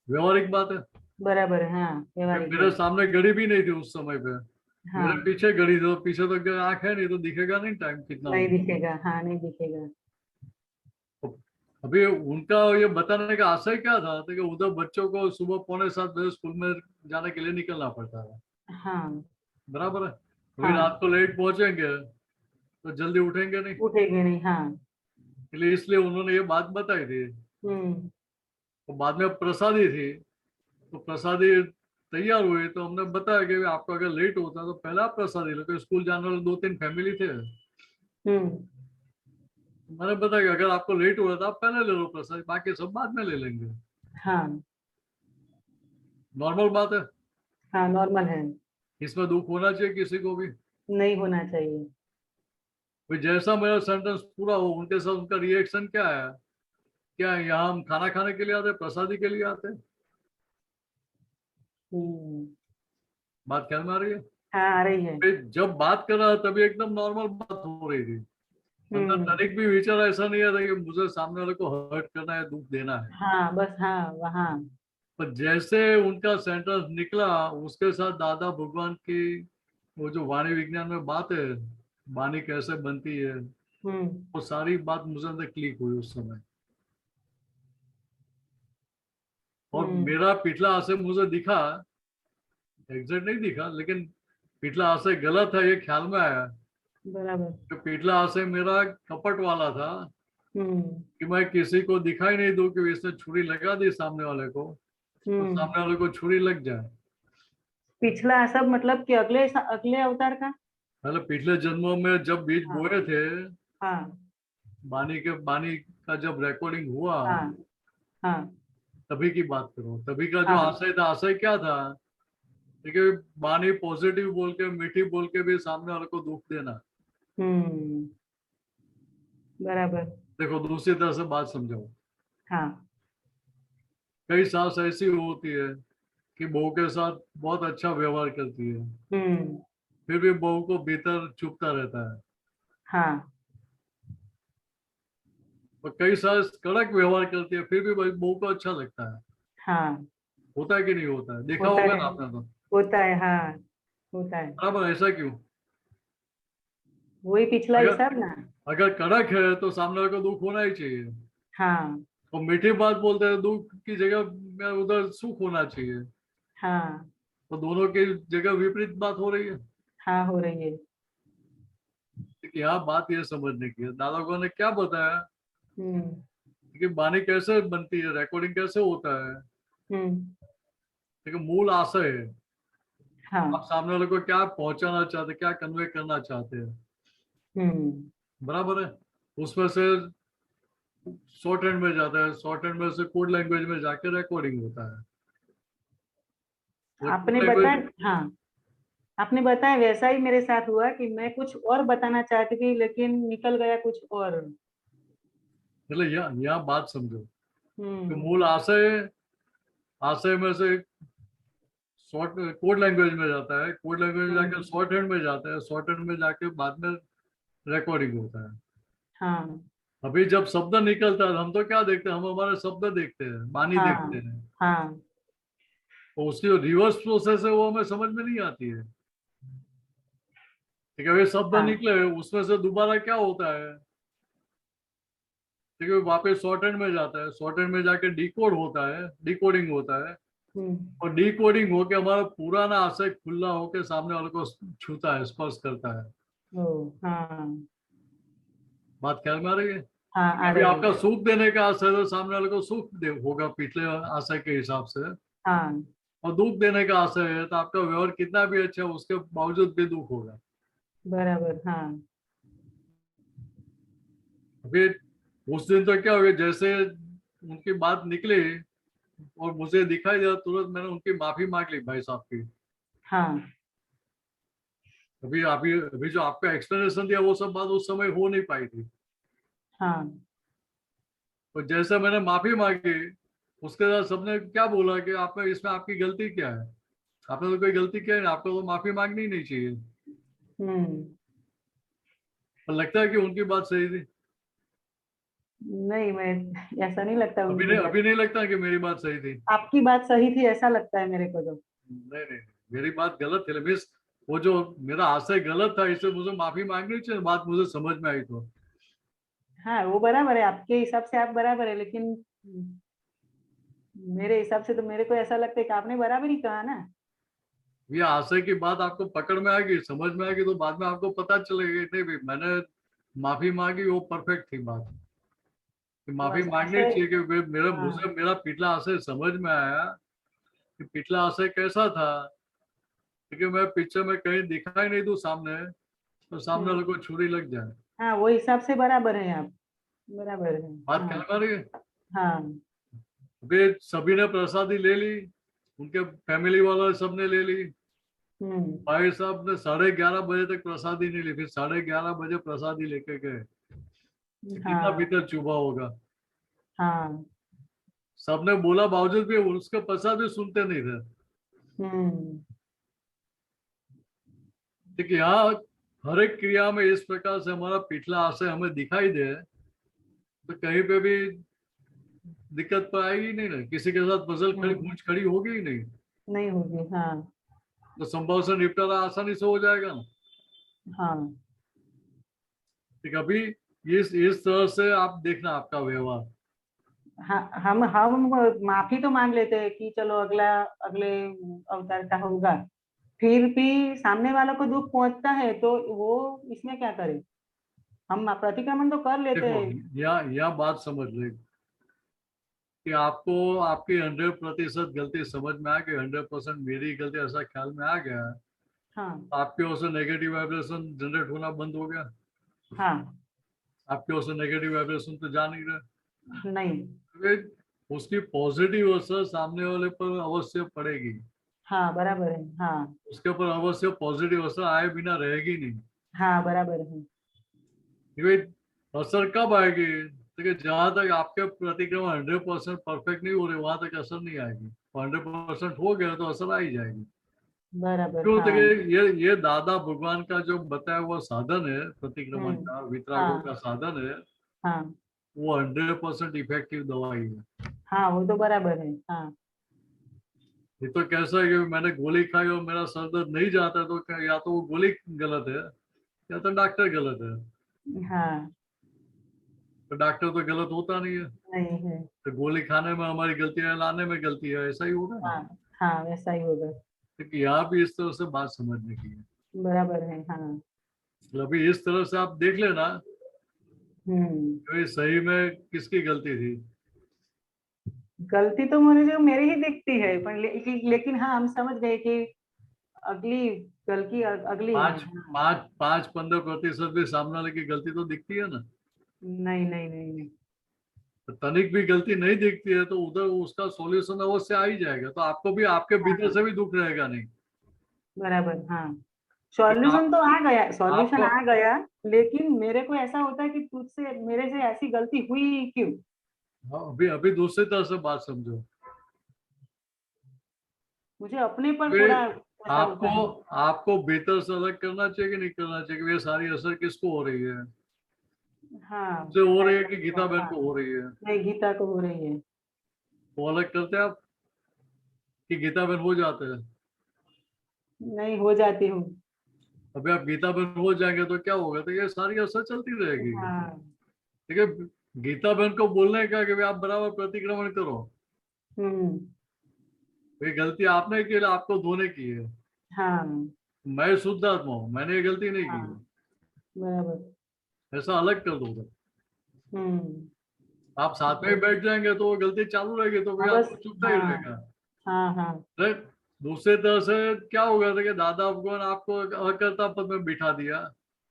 व्यवहारिक बात है। बराबर है, हाँ कि व्यवहारिक मेरे है। सामने घड़ी भी नहीं थी उस समय पे, हाँ मेरे पीछे घड़ी थी, तो पीछे तो आंख है नहीं तो दिखेगा नहीं टाइम कितना नहीं हुआ। दिखेगा, हाँ नहीं दिखेगा। अभी उनका ये बताने का आशय क्या था, तो कि उधर बच्चों को सुबह 6:45 स्कूल में जाने के लिए निकलना पड़ता है, हाँ बराबर है। अभी हाँ रात को लेट पहुंचेंगे तो जल्दी उठेंगे नहीं, उठेगी नहीं, हाँ। इसलिए उन्होंने ये बात बताई थी। हम्म, तो बाद में प्रसादी थी, तो प्रसादी तैयार हुई तो हमने बताया कि आपको अगर लेट होता है तो पहले आप प्रसादी लो, क्योंकि स्कूल जाने वाले 2-3 फैमिली थे। हम्म, मैंने बताया कि अगर आपको लेट हो रहा था आप पहले ले लो प्रसादी, बाकी सब बाद में ले लेंगे। हाँ नॉर्मल बात है, हाँ नॉर्मल है, इसमें दुख होना चाहिए किसी को भी। नहीं होना चाहिए। भाई जैसा मेरा सेंटेंस पूरा हो उनके साथ उनका रिएक्शन क्या है, क्या है, यहाँ हम खाना खाने के लिए आते हैं, प्रसादी के लिए आते हैं? हम्म, बात ख्याल में आ रही है? हाँ आ रही है। भाई जब बात कर रहा था तभी एकदम नॉर्मल बात हो रही थी, अंदर हम्म, तनिक भी विचार ऐसा नहीं आता कि मुझे सामने वाले को हर्ट करना है, दुख देना है। हाँ बस, हाँ वहाँ। पर जैसे उनका सेंटेंस निकला उसके साथ दादा भगवान की वो जो वाणी विज्ञान में बात है, वाणी कैसे बनती है, हम्म, वो सारी बात मुझे अंदर क्लिक हुई उस समय। और हम्म, मेरा पिछला आशय मुझे दिखा, एग्जैक्ट नहीं दिखा, लेकिन पिछला आशय गलत है ये ख्याल में आया। बराबर। तो पिछला आशय मेरा कपट वाला था हम्म, कि मैं किसी को दिखाई नहीं दूं कि इसने छुरी लगा दी सामने वाले को, तो हम्म। सामने वाले को छुरी लग जाए। पिछला सब मतलब कि अगले अगले अवतार का। मतलब पिछले जन्मों में जब बीज हाँ बोए थे, हाँ बानी का जब रिकॉर्डिंग हुआ, हाँ हाँ तभी की बात करो, तभी का जो हाँ। आशय था, आशय क्या था, देखिए बानी पॉजिटिव बोल के मीठी बोल के भी सामने वाले को दुख देना। हम्म, बराबर। देखो दूसरी तरह से बात समझाओ, हाँ कई सास ऐसी होती है कि बहू के साथ बहुत अच्छा व्यवहार करती है, हम्म, फिर भी बहू को भीतर चुभता रहता है। हाँ और कई सास कड़क व्यवहार करती है, फिर भी बहू को अच्छा लगता है। हाँ होता है कि नहीं होता है, देखा होता होगा है, ना आपने तो। होता है, हाँ होता है। बराबर, ऐसा क्यों? वही पिछला अगर हिसाब ना। अगर कड़क है तो सामने वाले को दुख होना ही चाहिए, हाँ और मीठी बात बोलते हैं दुख की जगह में उधर सुख होना चाहिए, हाँ तो दोनों की जगह विपरीत बात हो रही है। हाँ हो रही है। कि यहाँ बात ये समझने की है, दादा ने क्या बताया हम्म, कि वाणी कैसे बनती है, रिकॉर्डिंग कैसे होता है। हम्म, देखिए मूल आशय है, आप हाँ, सामने वाले को क्या पहुंचाना चाहते हैं, क्या कन्वे करना चाहते हैं, हम्म। बराबर है। उसमें से शॉर्ट हैंड में जाता है, शॉर्ट हैंड में से कोड लैंग्वेज में जाके रिकॉर्डिंग होता है। आपने कोड लैंग्वेज, बताया, हाँ आपने बताया वैसा ही मेरे साथ हुआ कि मैं कुछ और बताना चाहती थी लेकिन निकल गया कुछ और। मतलब यहाँ बात समझो कि हम्म, मूल आशय, आशय में से शॉर्ट कोड लैंग्वेज में जाता है, कोड लैंग्वेज में जाकर हम्म, शॉर्ट हैंड में जाता है, शॉर्ट हैंड में जाके बाद में रिकॉर्डिंग होता है। हाँ अभी जब शब्द निकलता है हम तो क्या देखते हैं, हम हमारे शब्द देखते हैं, वाणी देखते हाँ हैं, हाँ तो उसकी जो रिवर्स प्रोसेस है वो हमें समझ में नहीं आती है। ठीक है, वे शब्द हाँ। निकले उसमें से दोबारा क्या होता है, ठीक है वापस शॉर्ट हैंड में जाता है, शॉर्ट हैंड में जाके डिकोड होता है, डिकोडिंग होता है, हम्म, और डिकोडिंग होके हमारा पुराना आशय खुला होके सामने वाले को छूता है, स्पर्श करता है। ओ, हाँ बात ख्याल में आ रही है? हाँ आ अभी रही आपका है। सुख देने का आशय तो सामने वाले को सुख दे होगा पिछले आशय के हिसाब से, हाँ और दुख देने का आशय है तो आपका व्यवहार कितना भी अच्छा है उसके बावजूद भी दुख होगा। बराबर। हाँ। फिर उस दिन तो क्या हो गया, जैसे उनकी बात निकली और मुझे दिखाई दिया तुरंत मैंने उनकी माफी मांग ली भाई साहब की। हाँ। अभी अभी अभी जो आपका एक्सप्लेनेशन दिया वो सब बात उस समय हो नहीं पाई थी। हाँ। और जैसे मैंने माफी मांगी उसके बाद सबने क्या बोला कि आप में इसमें आपकी गलती क्या है, आपने तो कोई गलती क्या है, आपको तो माफी मांगनी ही नहीं चाहिए। पर लगता है कि उनकी बात सही थी। नहीं, मैं ऐसा नहीं लगता उनकी बात। अभी नहीं लगता कि मेरी बात सही थी। आपकी बात सही थी ऐसा लगता है मेरे को तो। नहीं नहीं, मेरी बात गलत थी मिस, वो जो मेरा आशय गलत था इससे मुझे माफी मांगनी चाहिए, बात मुझे समझ में आई तो। हाँ, वो बराबर है, आपके हिसाब से आप बराबर है, लेकिन मेरे हिसाब से तो मेरे को ऐसा लगता है कि आपने बराबर ही कहा ना। ये आशय की बात आपको पकड़ में आएगी, समझ में आएगी, तो बाद में आपको पता चलेगा नहीं भाई मैंने माफी मांगी वो परफेक्ट थी बात, कि माफी बस मांगनी ऐसे। चाहिए कि हाँ। मेरा पिछला आशय समझ में आया कि पिछला आशय कैसा था, क्योंकि मैं पिक्चर में कहीं दिखाई नहीं दूं सामने तो सामने वाले को छुरी लग जाए। हाँ, वो हिसाब से बराबर है आप, बराबर है। बात हाँ। कर पा रही है? हाँ। अभी सभी ने प्रसादी ले ली, उनके फैमिली वालों सबने ले ली, भाई साहब ने 11:30 बजे तक प्रसादी नहीं ली, फिर 11:30 बजे प्रसादी लेके गए, तो कितना हाँ। भीतर चुभा होगा। हाँ। सबने बोला बावजूद भी उसका प्रसाद भी सुनते नहीं थे। हम्म। देखिए यहाँ हर एक क्रिया में इस प्रकार से हमारा पिछला आशय हमें दिखाई दे तो कहीं पे भी दिक्कत तो आएगी नहीं ना, किसी के साथ मसल खड़ी पूछ खड़ी होगी ही नहीं, नहीं होगी। हाँ। तो संभव से निपटारा आसानी से हो जाएगा ना। हाँ। ठीक, अभी इस तरह से आप देखना आपका व्यवहार। हाँ, हम माफी तो मांग लेते हैं कि चलो अगला अगले अवतार का होगा, फिर भी सामने वालों को दुख पहुंचता है तो वो इसमें क्या करे, हम प्रतिक्रमण तो कर लेते देखो हैं। यह बात समझ ले कि आपको आपकी 100% गलती समझ में आ गई, 100% मेरी गलती ऐसा ख्याल में आ गया, हाँ। आपके ओर से नेगेटिव वाइब्रेशन जनरेट होना बंद हो गया, हाँ। आपके ओर से नेगेटिव वाइब्रेशन तो जा नहीं नहीं। रहे, उसकी पॉजिटिव असर सामने वाले पर अवश्य पड़ेगी, हाँ, बराबर है। हाँ। उसके ऊपर अवश्य पॉजिटिव असर आए बिना रहेगी नहीं। हाँ, बराबर है। क्योंकि असर कब आएगी, देखिए जहां तक आपके प्रतिक्रमण 100% परफेक्ट नहीं हो रहे वहां तक असर नहीं आएगी, 100% हो गया तो असर आ ही जाएगी। बराबर। क्यों, हाँ। देखिए ये दादा भगवान का जो बताया हुआ साधन है प्रतिक्रमण का, वितरागों का हाँ। साधन है, हाँ। वो 100% इफेक्टिव दवाई है। हाँ, वो तो बराबर है। हाँ। ये तो कैसा है कि मैंने गोली खाई और मेरा सर दर्द नहीं जाता तो या तो वो गोली गलत है या तो डॉक्टर गलत है, हाँ। तो डॉक्टर तो गलत होता नहीं है, नहीं है। तो गोली खाने में हमारी गलती है, लाने में गलती है, ऐसा ही होगा ना। हाँ। हाँ, वैसा ही होगा। क्योंकि यहाँ भी इस तरह से बात समझने की है, बराबर है। हाँ। तो अभी इस तरह से आप देख लेना हम्म। कि सही में किसकी गलती थी। गलती तो मुझे जो मेरी ही दिखती है, पर लेकिन हाँ, हम समझ गए कि अगली गलती अगली है। 5-15% भी सामने वाले की गलती तो दिखती है ना। नहीं, नहीं, नहीं, नहीं। तो तनिक भी गलती नहीं दिखती है तो उधर उसका सॉल्यूशन अवश्य आ ही जाएगा, तो आपको भी आपके भीतर से भी दुख रहेगा नहीं। बराबर। हाँ, लेकिन सॉल्यूशन तो आ गया, सॉल्यूशन आपको आ गया, लेकिन मेरे को ऐसा होता है कि तुझसे मेरे से ऐसी गलती हुई ही क्यों। अभी अभी दूसरी तरह से बात समझो, मुझे अपने पर वे थोड़ा ऐसा होता आपको है। आपको भीतर से अलग करना चाहिए कि नहीं करना चाहिए कि ये सारी असर किसको हो रही है, हाँ, मुझसे हो रही है ऐसा कि होता गीता है। बहन हाँ। को हो रही है। नहीं, गीता को हो रही है। वो अलग करते हैं आप कि गीता बहन हो जाते हैं। नहीं, हो जाती हूँ। अभी आप गीता बहन हो जाएंगे तो क्या होगा, तो ये सारी असर चलती रहेगी। हाँ। ठीक है, गीता बहन को बोलने का कि भाई आप बराबर प्रतिक्रमण करो, हम्म। ये गलती आपने की, आपको धोने की है, हाँ। मैं शुद्ध आत्मा हूँ, मैंने ये गलती नहीं की हाँ, है, बराबर। ऐसा अलग कर दो। हम्म। आप साथ में ही बैठ जाएंगे तो वो गलती चालू रहेगी तो हाँ, फिर बस। आपको चुभता ही हाँ। रहेगा। हाँ। हाँ। राइट, दूसरी तरह से क्या हो गया था कि दादा भगवान आपको अकर्ता पद में बिठा दिया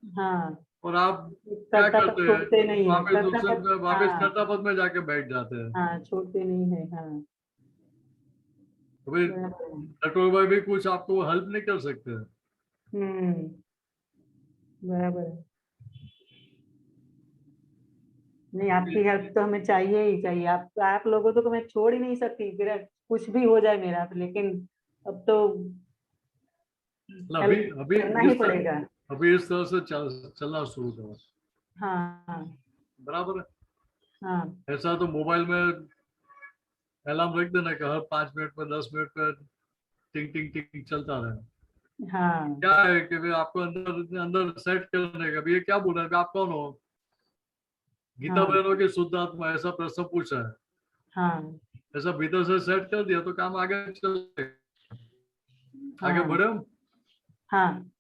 हाँ, और आप क्या कर्ता पद करते हैं, छोड़ते नहीं है, वापस कर्ता दूसरे पद, वापस हाँ कर्ता पद में जाके बैठ जाते हैं। हाँ, छोड़ते नहीं है, हाँ अभी बराबर है। नटवर भाई भी कुछ आपको हेल्प नहीं कर सकते। बराबर है। नहीं, आपकी हेल्प तो हमें चाहिए ही चाहिए, आप लोगों तो मैं छोड़ ही नहीं सकती, फिर कुछ भी हो जाए मेरा, लेकिन अब तो अभी हेल्प अभी करना ही पड़ेगा। अभी इस तरह से चलना शुरू करो। हाँ हाँ बराबर है। हाँ ऐसा तो मोबाइल में अलार्म रख देना कि हर 5 मिनट में 10 मिनट में टिंग टिंग टिंग चलता रहे। हाँ क्या है कि भाई आपको अंदर अंदर सेट करने का, ये क्या बोल रहे हैं, आप कौन हो, गीता हाँ बहनों की शुद्ध आत्मा, ऐसा प्रश्न पूछा है, हाँ ऐसा भीतर से सेट कर दिया तो काम आगे चले, आगे हाँ बढ़े हम। हाँ।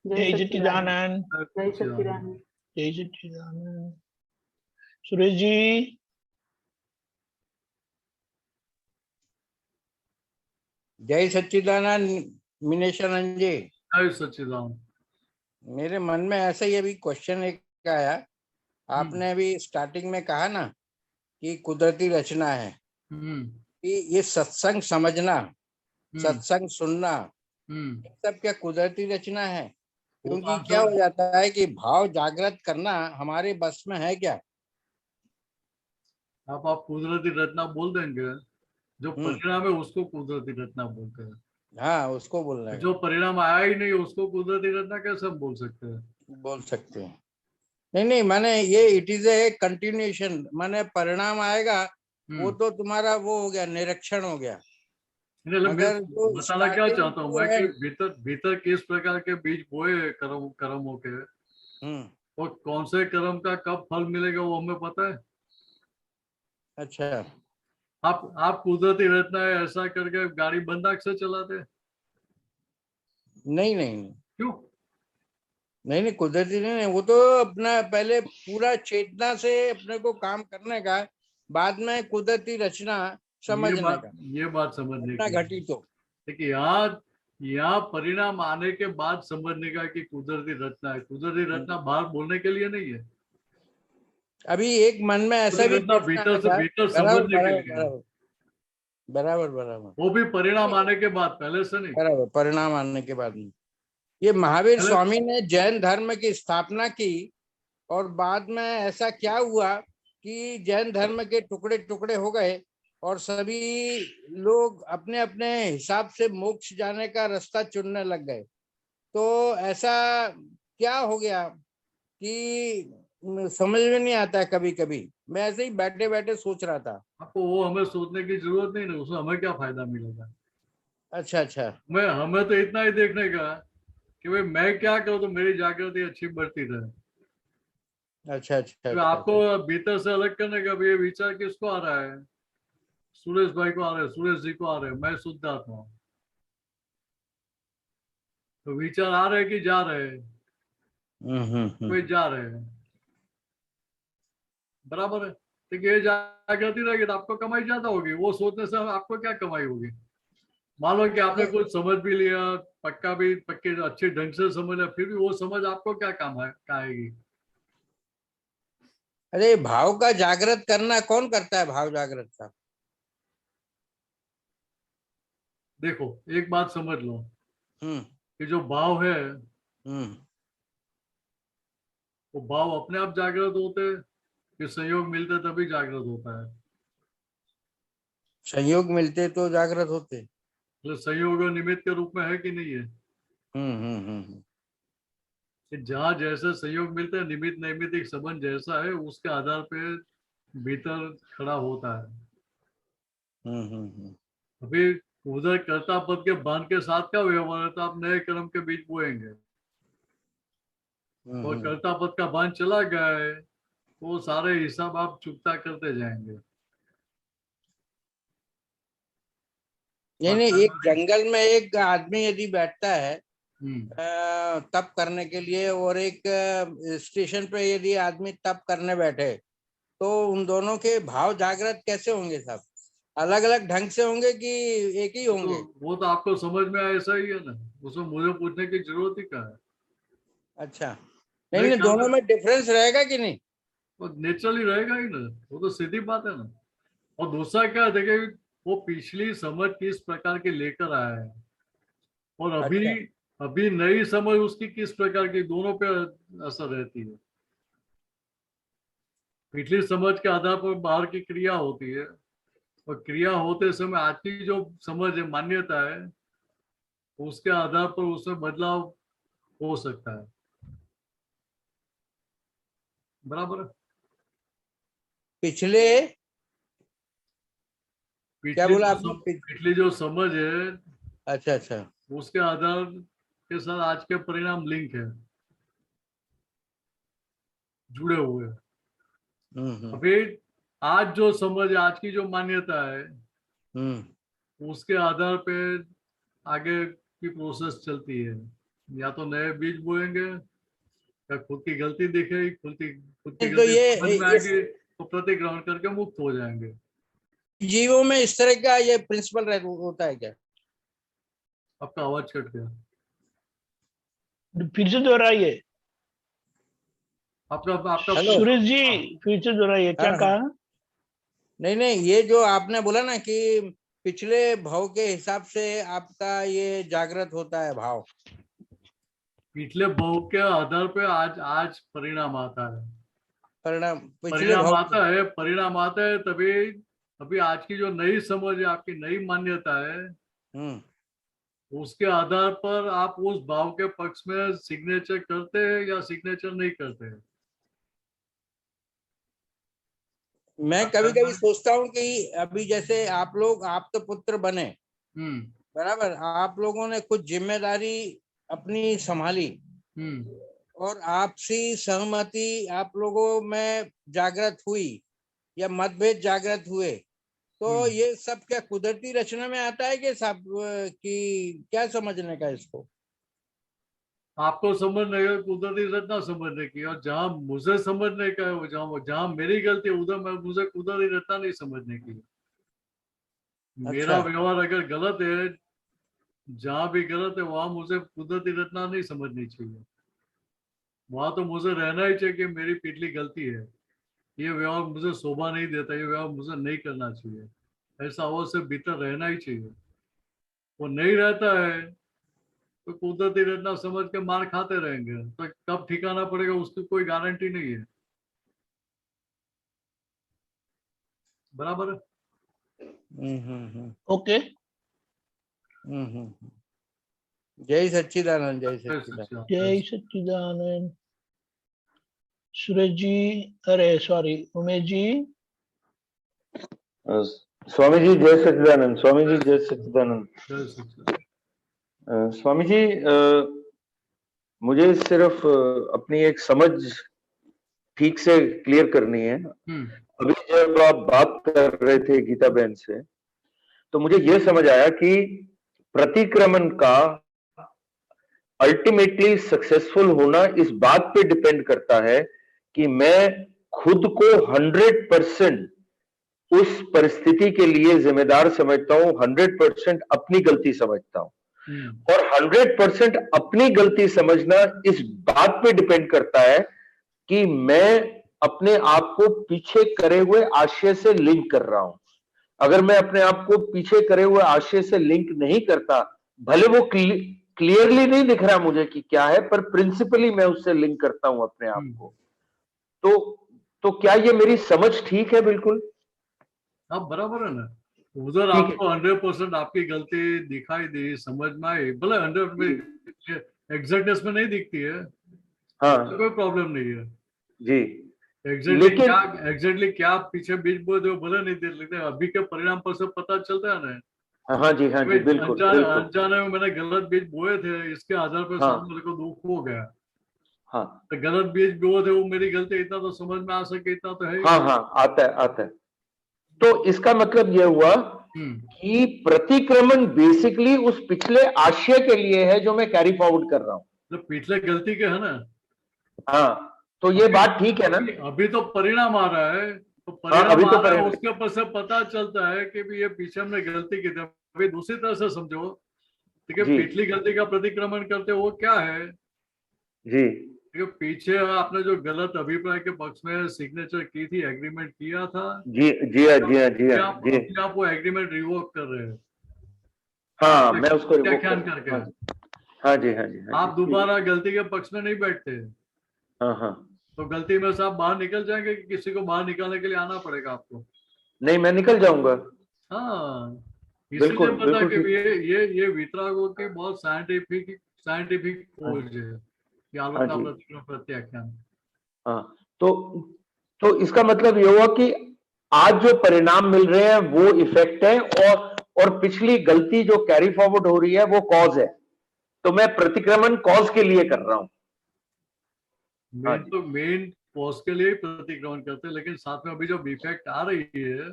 जय जय सच्चिदानंद, सच्चिदानंद। जय सच्चिदानंद। जय सच्चिदानंद। सुरेश जी, जय सच्चिदानंद मिनेशानंद जी। जय सच्चिदानंद। मेरे मन में ऐसा ही अभी क्वेश्चन एक आया। आपने अभी स्टार्टिंग में कहा ना कि कुदरती रचना है, कि ये सत्संग समझना, सत्संग सुनना, ये सब क्या कुदरती रचना है? क्योंकि क्या हो जाता है कि भाव जागृत करना हमारे बस में है क्या? आप कुदरती रचना बोल देंगे, जो परिणाम है उसको कुदरती रचना बोलते हैं। हाँ, उसको बोलना है। जो परिणाम आया ही नहीं उसको कुदरती रचना कैसे हम बोल सकते हैं? बोल सकते हैं। नहीं नहीं, माने ये इट इज ए कंटिन्यूएशन, माने परिणाम आएगा वो तो तुम्हारा वो हो गया, निरीक्षण हो गया। मगर जो बताना क्या starting चाहता हूँ जो मैं है, कि भीतर किस प्रकार के बीज बोए कर्मों के, और कौन से कर्म का कब फल मिलेगा वो हमें पता है। अच्छा, आप कुदरती रचना है ऐसा करके गाड़ी बंद आंख से चलाते? नहीं नहीं नहीं क्यों? नहीं, कुदरती नहीं, वो तो अपना पहले पूरा चेतना से अपने को काम करने का, बाद में कुदरती रचना समझने का, ये बात समझने अपना की घटित हो। देखिए, यहाँ परिणाम आने के बाद समझने का कि कुदरती रचना है। कुदरती रचना बाहर बोलने के लिए नहीं है, अभी एक मन में ऐसा भी रचना प्रश्न भीतर आया से था। भीतर बराबर समझने के बराबर लिए है। बराबर बराबर वो भी परिणाम आने के बाद, पहले से नहीं। बराबर, परिणाम आने के बाद में। ये महावीर स्वामी ने जैन धर्म की स्थापना की और बाद में ऐसा क्या हुआ कि जैन धर्म के टुकड़े टुकड़े हो गए और सभी लोग अपने अपने हिसाब से मोक्ष जाने का रास्ता चुनने लग गए। तो ऐसा क्या हो गया कि समझ में नहीं आता है। कभी कभी मैं ऐसे ही बैठे बैठे सोच रहा था। आपको वो हमें सोचने की जरूरत नहीं ना, उसमें हमें क्या फायदा मिलेगा। अच्छा अच्छा, हमें तो इतना ही देखने का कि भाई मैं क्या करूँ तो मेरी जागृति अच्छी बढ़ती रहे। अच्छा अच्छा, तो आपको भीतर से अलग करने का भी ये विचार किसको आ रहा है? सुरेश भाई को आ रहा है, सुरेश जी को आ रहे हैं, मैं शुद्ध आत्मा हूँ। तो विचार आ रहे कि जा रहे हैं? कोई जा रहे हैं, बराबर है। तो ये जागृति रहेगी तो आपको कमाई ज्यादा होगी। वो सोचने से आपको क्या कमाई होगी? मान लो कि आपने कुछ समझ भी लिया, पक्का भी पक्के अच्छे ढंग से समझ लिया, फिर भी वो समझ आपको क्या काम आएगी? अरे भाव का जागृत करना कौन करता है? भाव जागृत का देखो, एक बात समझ लो हम्म कि जो भाव है हम्म वो भाव अपने आप जागृत होते हैं कि संयोग मिलते तभी जागृत होता है? संयोग मिलते तो जागृत होते। मतलब संयोग और निमित्त के रूप में है कि नहीं है? हम्म। कि जहाँ जैसे संयोग मिलते हैं, निमित्त नैमित्तिक संबंध जैसा है उसके आधार पे भीतर खड़ा होता है। अभी उधर कर्ता पद के बांध के साथ क्या व्यवहार है? तो आप नए कर्म के बीच बोएंगे और कर्ता पद का बांध चला गया है तो वो सारे हिसाब आप चुकता करते जाएंगे। यानी एक जंगल में एक आदमी यदि बैठता है तप करने के लिए और एक स्टेशन पे यदि आदमी तप करने बैठे तो उन दोनों के भाव जागृत कैसे होंगे साहब? अलग अलग ढंग से होंगे कि एक ही होंगे? वो तो आपको समझ में आए ऐसा ही है ना, उसमें मुझे पूछने की जरूरत ही क्या है। अच्छा, नहीं दोनों में डिफरेंस रहेगा कि नहीं? वो नेचुरली रहेगा ही ना, वो तो सीधी बात है ना। और दूसरा क्या है, देखिए वो पिछली समझ किस प्रकार की लेकर आया है और अभी अभी नई समझ उसकी किस प्रकार की, दोनों पे असर रहती है। पिछली समझ के आधार पर बाहर की क्रिया होती है और क्रिया होते समय आज की जो समझ है, मान्यता है, उसके आधार पर उसमें बदलाव हो सकता है। बराबर है। पिछले क्या बोला आपने? पिछली जो समझ है, अच्छा अच्छा, उसके आधार के साथ आज के परिणाम लिंक है, जुड़े हुए हैं। अभी आज जो समझ है, आज की जो मान्यता है, उसके आधार पे आगे की प्रोसेस चलती है। या तो नए बीज बोएंगे या खुद की गलती दिखेगी, खुद की तो गलती ये समझ में आएगी तो प्रतिग्रहण करके मुक्त हो जाएंगे। जीवों में इस तरह का ये प्रिंसिपल होता है क्या? आपका आवाज कट गया, फिर से दोहराइए। आपका सुरेश जी फिर से दोहराइए, क्या कहा? नहीं, ये जो आपने बोला ना कि पिछले भाव के हिसाब से आपका ये जागृत होता है भाव, पिछले भाव के आधार पे आज परिणाम आता है। परिणाम आता है तभी अभी आज की जो नई समझ है, आपकी नई मान्यता है, उसके आधार पर आप उस भाव के पक्ष में सिग्नेचर करते हैं या सिग्नेचर नहीं करते हैं। मैं कभी कभी सोचता हूँ कि अभी जैसे आप लोग, आप तो पुत्र बने, बराबर, आप लोगों ने कुछ जिम्मेदारी अपनी संभाली और आपसी सहमति आप लोगों में जागृत हुई या मतभेद जागृत हुए, तो ये सब क्या कुदरती रचना में आता है कि सब कि क्या समझने का इसको? आपको समझने का, कुदरती रचना समझने की, और जहां मुझे समझने का है, जहां मेरी गलती है, उधर मुझे कुदरती रचना नहीं समझने की। मेरा व्यवहार अगर गलत है, जहां भी गलत है, वहां मुझे कुदरती रचना नहीं समझनी चाहिए। वहां तो मुझे रहना ही चाहिए कि मेरी पिछली गलती है, ये व्यवहार मुझे शोभा नहीं देता, ये व्यवहार मुझे नहीं करना चाहिए, ऐसा अवश्य भीतर रहना ही चाहिए। वो नहीं रहता है तो कुदरती रचना समझ के मार खाते रहेंगे, तो कब ठिकाना पड़ेगा उसकी कोई गारंटी नहीं है। बराबर है। ओके। जय सच्चिदानंद, जय सच्चिदानंद, जय सच्चिदानंद। सुरेश जी, अरे सॉरी, उमेश जी। स्वामी जी जय सच्चिदानंद। स्वामी जी जय सच्चिदानंद। स्वामी जी, मुझे सिर्फ अपनी एक समझ ठीक से क्लियर करनी है। अभी जब आप बात कर रहे थे गीता बहन से, तो मुझे ये समझ आया कि प्रतिक्रमण का अल्टीमेटली सक्सेसफुल होना इस बात पे डिपेंड करता है कि मैं खुद को 100% उस परिस्थिति के लिए जिम्मेदार समझता हूं, 100% अपनी गलती समझता हूं। और 100% अपनी गलती समझना इस बात पे डिपेंड करता है कि मैं अपने आप को पीछे करे हुए आशय से लिंक कर रहा हूं। अगर मैं अपने आप को पीछे करे हुए आशय से लिंक नहीं करता, भले वो क्लियरली नहीं दिख रहा मुझे कि क्या है, पर प्रिंसिपली मैं उससे लिंक करता हूं अपने आप को, तो क्या ये मेरी समझ ठीक है? बिल्कुल आप बराबर है ना। उधर आपको 100% आपकी गलती दिखाई दी, समझ में आई, भले 100 में एग्जैक्टनेस में नहीं दिखती है, हाँ, तो कोई प्रॉब्लम नहीं है जी। एग्जैक्टली क्या पीछे बीच बोल दो, भले नहीं देख लेते, अभी के परिणाम पर से पता चलता है ना। हाँ जी, हाँ जी, बिल्कुल। अनजाने में मैंने गलत बीज बोए थे, इसके आधार पर सामने को दुख हो गया। हाँ, तो गलत बीज बोए थे, वो मेरी गलती, इतना तो समझ में आ सके, इतना तो है। हाँ, आता है। तो इसका मतलब यह हुआ कि प्रतिक्रमण बेसिकली उस पिछले आशय के लिए है जो मैं कैरी फॉरवर्ड कर रहा हूँ, तो पिछले गलती के है ना। हाँ, तो ये बात ठीक है ना। अभी तो परिणाम आ रहा है, तो अभी परिणाम तो आ रहा है, परिणाम- उसके ऊपर से पता चलता है कि भी ये पीछे हमने गलती की थी। अभी दूसरी तरह से समझो, ठीक है, जी पिछली गलती का प्रतिक्रमण करते वो क्या है? जी ठीक है, पीछे आपने जो गलत अभिप्राय के पक्ष में सिग्नेचर की थी, एग्रीमेंट किया था, जी जी हाँ जी हाँ जी अभी हाँ आप जी अपने आप वो एग्रीमेंट रिवोक कर रहे हैं हाँ, मैं उसको रिवोक व्याख्यान कर, करके। हाँ जी हाँ जी हाँ जी, आप ठीक। दोबारा गलती के पक्ष में नहीं बैठते, हाँ हाँ, तो गलती में से आप बाहर निकल जाएंगे कि किसी को बाहर निकालने के लिए आना पड़ेगा आपको? नहीं मैं निकल जाऊंगा। हाँ, बिल्कुल इसीलिए पता बिल्कुल कि ठीक। ये वितरागों की बहुत साइंटिफिक खोज है, ये हाँ आलोचना जी प्रतिक्रमण प्रत्याख्यान। हाँ, तो इसका मतलब ये हुआ कि आज जो परिणाम मिल रहे हैं वो इफेक्ट है, और पिछली गलती जो कैरी फॉरवर्ड हो रही है वो कॉज है। तो मैं प्रतिक्रमण कॉज के लिए कर रहा हूं। हाँ जी, मेन कॉज के लिए ही प्रतिक्रमण करते हैं, लेकिन साथ में अभी जो इफेक्ट आ रही है,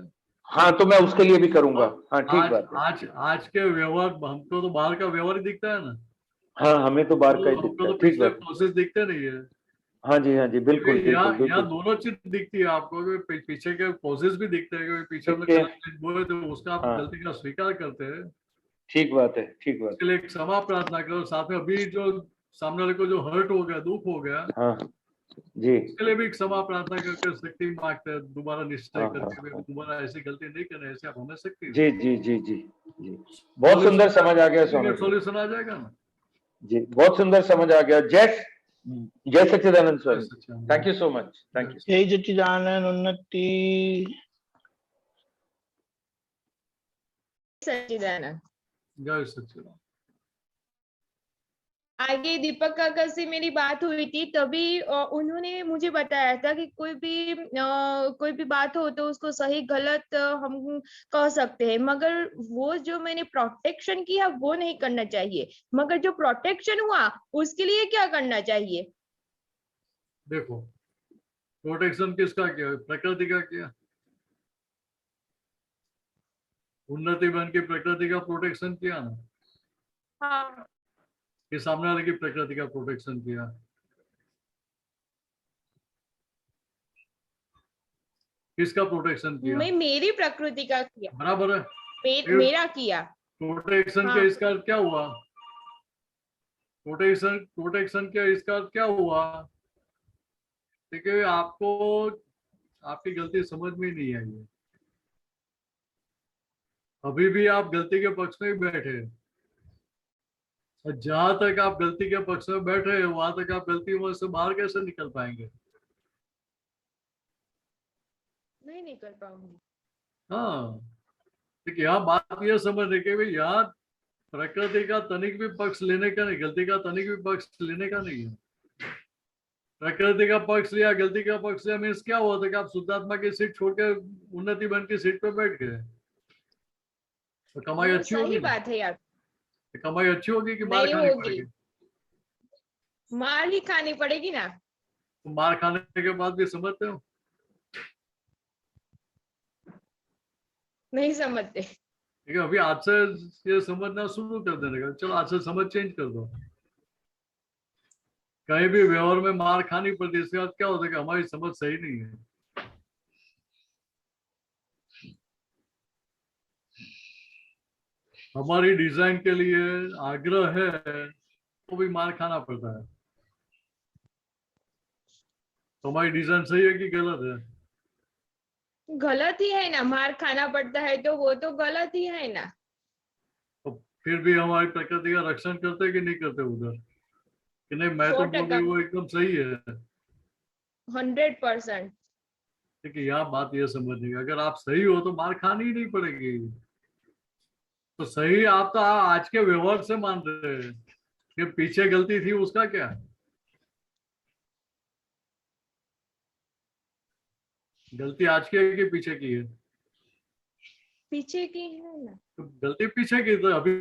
हाँ तो मैं उसके लिए भी करूंगा। हाँ ठीक आज बात है। आज के व्यवहार, हमको तो बाहर का व्यवहार ही दिखता है ना, हाँ हमें तो बाहर का तो ही हमको दिखता तो है, ठीक पिछले बात है। प्रोसेस दिखते नहीं है। हाँ जी बिल्कुल क्योंकि यहाँ बिल्कुल यहाँ बिल्कुल दोनों चीज दिखती है आपको, कि पीछे के प्रोसेस भी दिखते हैं, कि पीछे हमने ठीक है। गलत चीज बोले तो उसका आप हाँ गलती का स्वीकार करते हैं, ठीक बात है, ठीक बात उसके लिए एक क्षमा प्रार्थना करो, साथ में अभी जो सामने वाले को जो हर्ट हो गया, दुख हो गया, है। हाँ जी उसके लिए भी एक क्षमा प्रार्थना करके शक्ति मांगते हैं, दोबारा निश्चय हाँ करके भी हाँ दोबारा ऐसी गलती नहीं करना, ऐसे आप हमें शक्ति जी जी जी जी जी, बहुत सुंदर समझ आ गया स्वामी जी। सॉल्यूशन आ जाएगा ना। जी बहुत सुंदर समझ आ गया। जय जय Sachchidanand Swami. Sachchidanand. Thank you so much, thank you. जय सच्चिदानंद उन्नति। सच्चिदानंद। जय सच्चिदानंद। आगे दीपक काका से मेरी बात हुई थी, तभी उन्होंने मुझे बताया था कि कोई भी बात हो तो उसको सही गलत हम कह सकते हैं, मगर वो जो मैंने प्रोटेक्शन किया वो नहीं करना चाहिए, मगर जो प्रोटेक्शन हुआ उसके लिए क्या करना चाहिए? देखो, प्रोटेक्शन किसका किया? प्रकृति का किया। उन्नति बन की प्रकृति का प्रोटेक्शन किया ना, हाँ, कि सामने वाले की प्रकृति का प्रोटेक्शन किया। किसका प्रोटेक्शन किया? मैं मेरी प्रकृति का किया, बराबर है। मेरा किया। प्रोटेक्शन हाँ। के इसका अर्थ क्या हुआ? प्रोटेक्शन के इसका अर्थ क्या हुआ? ठीक है, आपको आपकी गलती समझ में नहीं आई है, अभी भी आप गलती के पक्ष में ही बैठे हैं। और जहां तक आप गलती के पक्ष में बैठ रहे हैं, वहां तक आप गलती से बाहर कैसे निकल पाएंगे? नहीं निकल पाऊंगी। हाँ, देखिए यहाँ बात यह समझने की भाई, यहाँ प्रकृति का तनिक भी पक्ष लेने का नहीं, गलती का तनिक भी पक्ष लेने का नहीं है। प्रकृति का पक्ष लिया, गलती का पक्ष लिया, मीन्स क्या हुआ था कि आप शुद्धात्मा की सीट छोड़ के उन्नति बन की सीट पे बैठ गए, तो कमाई अच्छी सही होगी ना? बात है यार। कमाई अच्छी होगी कि मार नहीं खानी होगी, पड़ेगी? मार ही खानी पड़ेगी ना। तो मार खाने के बाद भी समझते हो? नहीं समझते। ठीक है, अभी आज से ये समझना शुरू कर देने का, चलो आज से समझ चेंज कर दो। कहीं भी व्यवहार में मार खानी पड़ती है, इसके बाद क्या होता है कि हमारी समझ सही नहीं है। हमारी डिजाइन के लिए आग्रह है तो भी मार खाना पड़ता है। तो हमारी डिजाइन सही है कि गलत है? गलत ही है ना, मार खाना पड़ता है तो वो तो गलत ही है ना। तो फिर भी हमारी प्रकृति का रक्षण करते कि नहीं करते उधर, कि नहीं मैं तो बोल 100% रही हूँ वो एकदम सही है। 100%। देखिए यहाँ बात ये समझने की, अगर आप सही हो तो मार खानी ही नहीं पड़ेगी। तो सही आप तो आज के व्यवहार से मान रहे हैं कि पीछे गलती थी, उसका क्या? गलती आज की है कि पीछे की है? पीछे की है ना। तो गलती पीछे की, तो अभी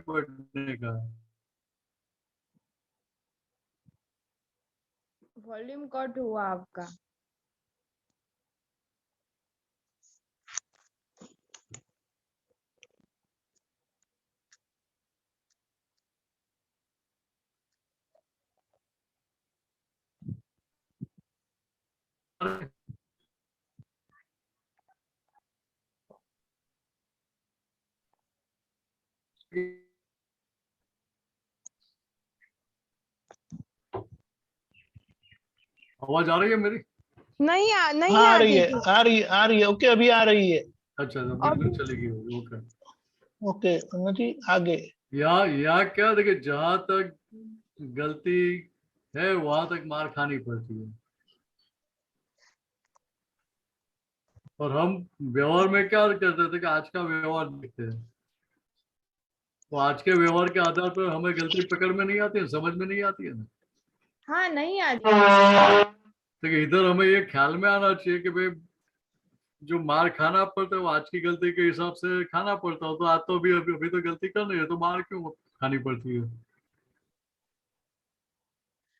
बढ़ने का। वॉल्यूम कट हुआ आपका। आवाज आ रही है मेरी? नहीं हाँ आ आ रही रही है, थी। आ रही है। ओके, अभी आ रही है। अच्छा बिल्कुल चली गई होगी। ओके। ओके उन्नति आगे। या क्या देखिए, जहां तक गलती है वहां तक मार खानी पड़ती है। और हम व्यवहार में क्या करते थे कि आज का व्यवहार देखते हैं, तो आज के व्यवहार के आधार पर हमें गलती पकड़ में नहीं आती है, समझ में नहीं आती है ना। हाँ नहीं आती। देखिए इधर हमें ये ख्याल में आना चाहिए कि भाई जो मार खाना पड़ता है वो आज की गलती के हिसाब से खाना पड़ता हो, तो आज तो अभी तो गलती कर रही है, तो मार क्यों खानी पड़ती है?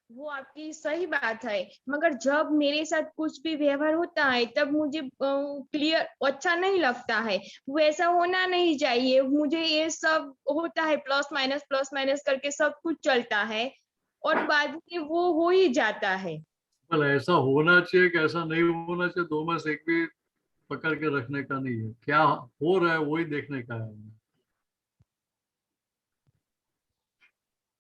वो आपकी सही बात है, मगर जब मेरे साथ कुछ भी व्यवहार होता है तब मुझे क्लियर अच्छा नहीं लगता है। वैसा होना नहीं चाहिए। मुझे ये सब होता है, प्लस माइनस करके सब कुछ चलता है और बाद में वो हो ही जाता है। well, ऐसा होना चाहिए कि ऐसा नहीं होना चाहिए, दो में से एक भी पकड़ के रखने का नहीं है। क्या हो रहा है वही देखने का है।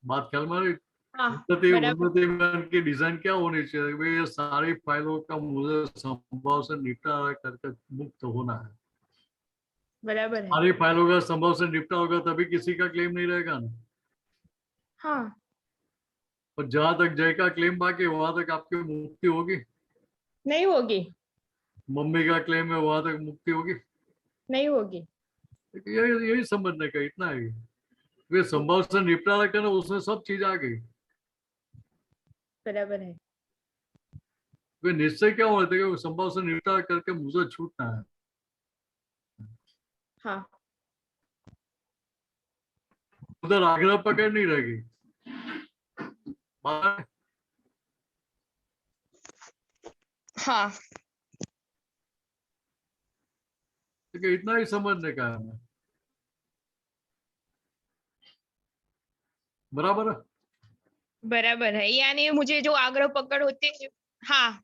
बात ख्याल में आ रही? हाँ उन्नति बराबर उन्नति में की डिजाइन क्या होनी चाहिए भाई, ये सारी फाइलों का मुझे संभव से निपटारा करके मुक्त होना है। बराबर है। सारी फाइलों का संभव से निपटा होगा तभी किसी का क्लेम नहीं रहेगा ना। हाँ और जहां तक जय का क्लेम बाकी है वहां तक आपकी मुक्ति होगी। नहीं होगी। मम्मी का क्लेम है वहां तक मुक्ति होगी। नहीं होगी। यही समझने का इतना है। वे संभव से निपटारा करना, उसमें सब चीज आ गई। बराबर है। वे निश्चय क्या होना चाहिए, संभव से निपटारा करके मुझे छूटना है। हाँ उधर आग्रह पकड़ नहीं रहेगी। हाँ क्योंकि इतना ही समझने का है हमें। बराबर है। बराबर है, यानी मुझे जो आग्रह पकड़ होते हैं। हाँ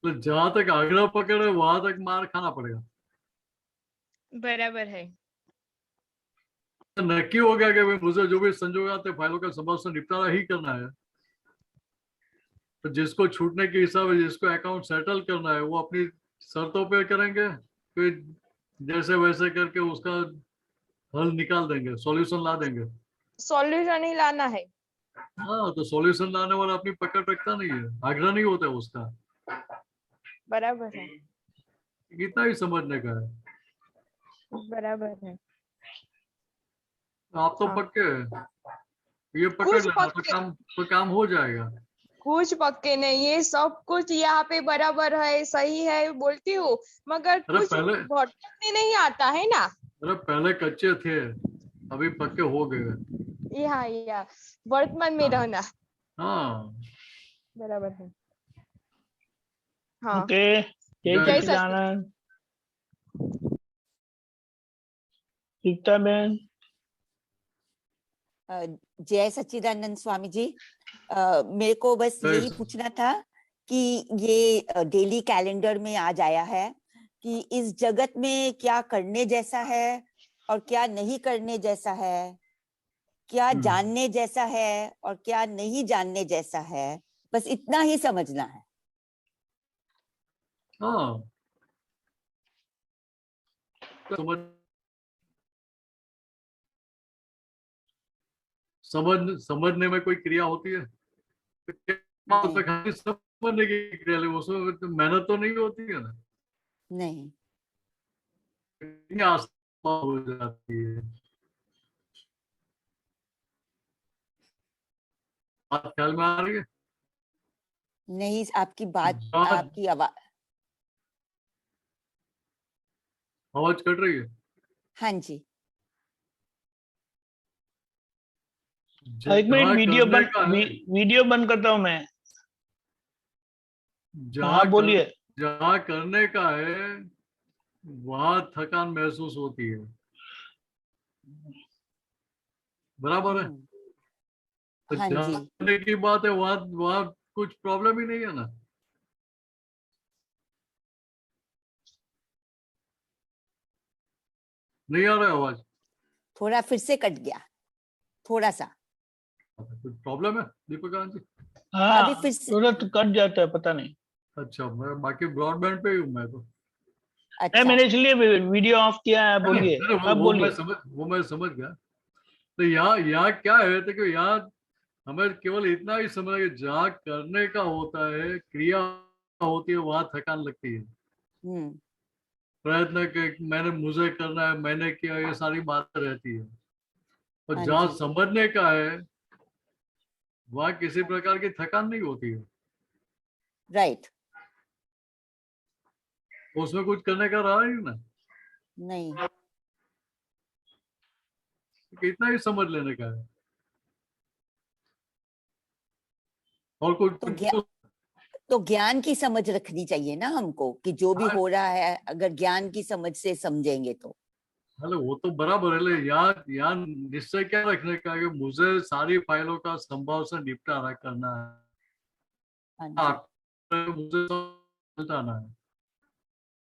तो जहां तक आग्रह पकड़ है वहां तक मार खाना पड़ेगा। बराबर है। नक्की हो गया कि भाई मुझे जो भी संजोग आते फाइलों का संभव से निपटारा ही करना है। तो जिसको छूटने के हिसाब से जिसको अकाउंट सेटल करना है वो अपनी शर्तों पे करेंगे, फिर जैसे वैसे करके उसका हल निकाल देंगे, सॉल्यूशन ला देंगे। सॉल्यूशन ही लाना है। हाँ, तो सॉल्यूशन लाने वाला अपनी पकड़ रखता नहीं है, आग्रह नहीं होता है उसका। बराबर है। इतना ही समझने का है। बराबर है। आप तो हाँ। पक्के हैं, ये पकड़ कुछ लेना पक्के। तो काम हो जाएगा। कुछ पक्के नहीं, ये सब कुछ यहाँ पे बराबर है, सही है बोलती हूँ, मगर अरे कुछ पहले भटकने नहीं आता है ना। अरे पहले कच्चे थे, अभी पक्के हो गए। यहाँ वर्तमान में रहना। हाँ बराबर है। हाँ ओके, जय जय सच्चिदानंद। सीता बहन। जय सच्चिदानंद स्वामी जी। मेरे को बस जय यही स- पूछना था कि ये डेली कैलेंडर में आज आया है कि इस जगत में क्या करने जैसा है और क्या नहीं करने जैसा है, क्या जानने जैसा है और क्या नहीं जानने जैसा है, बस इतना ही समझना है। हाँ समझने में कोई क्रिया होती है? नहीं, समझने की क्रिया, उसमें तो मेहनत तो नहीं होती है ना, नहीं, इतनी आसान हो जाती है। बात ख्याल में आ रही है? नहीं, आपकी बात, आवाज आपकी आवाज। आवाज कट रही है। हाँ जी। एक मिनट, जहाँ वीडियो करने बंद का है, वीडियो बंद करता हूँ मैं। हाँ बोलिए। जहाँ करने का है वहां थकान महसूस होती है। बराबर है। तो हाँ जहाँ जी। करने की बात है वहां वहां कुछ प्रॉब्लम ही नहीं है ना। नहीं आ रहा है आवाज? थोड़ा फिर से कट गया, थोड़ा सा। कुछ प्रॉब्लम है दीपिका जी? हाँ अभी फिर से। तुरंत कट जाता है, पता नहीं। अच्छा, मैं बाकी ब्रॉडबैंड पे ही हूँ मैं तो। नहीं, अच्छा, मैंने इसलिए वीडियो ऑफ किया है। बोलिए, अरे अब बोलिए। वो मैं समझ गया। तो यहाँ क्या है, तो कि यहाँ हमें केवल इतना ही समझना कि जहाँ करने का होता है, क्रिया होती है, वहां थकान लगती है। हम्म, प्रयत्न के मैंने मुझे करना है, मैंने किया, ये सारी बातें रहती है। और हाँ जहाँ जी, समझने का है वहां किसी प्रकार की थकान नहीं होती है। राइट। उसमें कुछ करने का रहा ही ना, नहीं, कि इतना ही समझ लेने का है। और कुछ तो ज्ञान की समझ रखनी चाहिए ना हमको, कि जो भी हाँ, हो रहा है अगर ज्ञान की समझ से समझेंगे तो। अरे वो तो बराबर है, लेकिन यहाँ निश्चय क्या रखने का है कि मुझे सारी फाइलों का संभव से निपटारा करना हाँ है, जी, मुझे निपटाना है,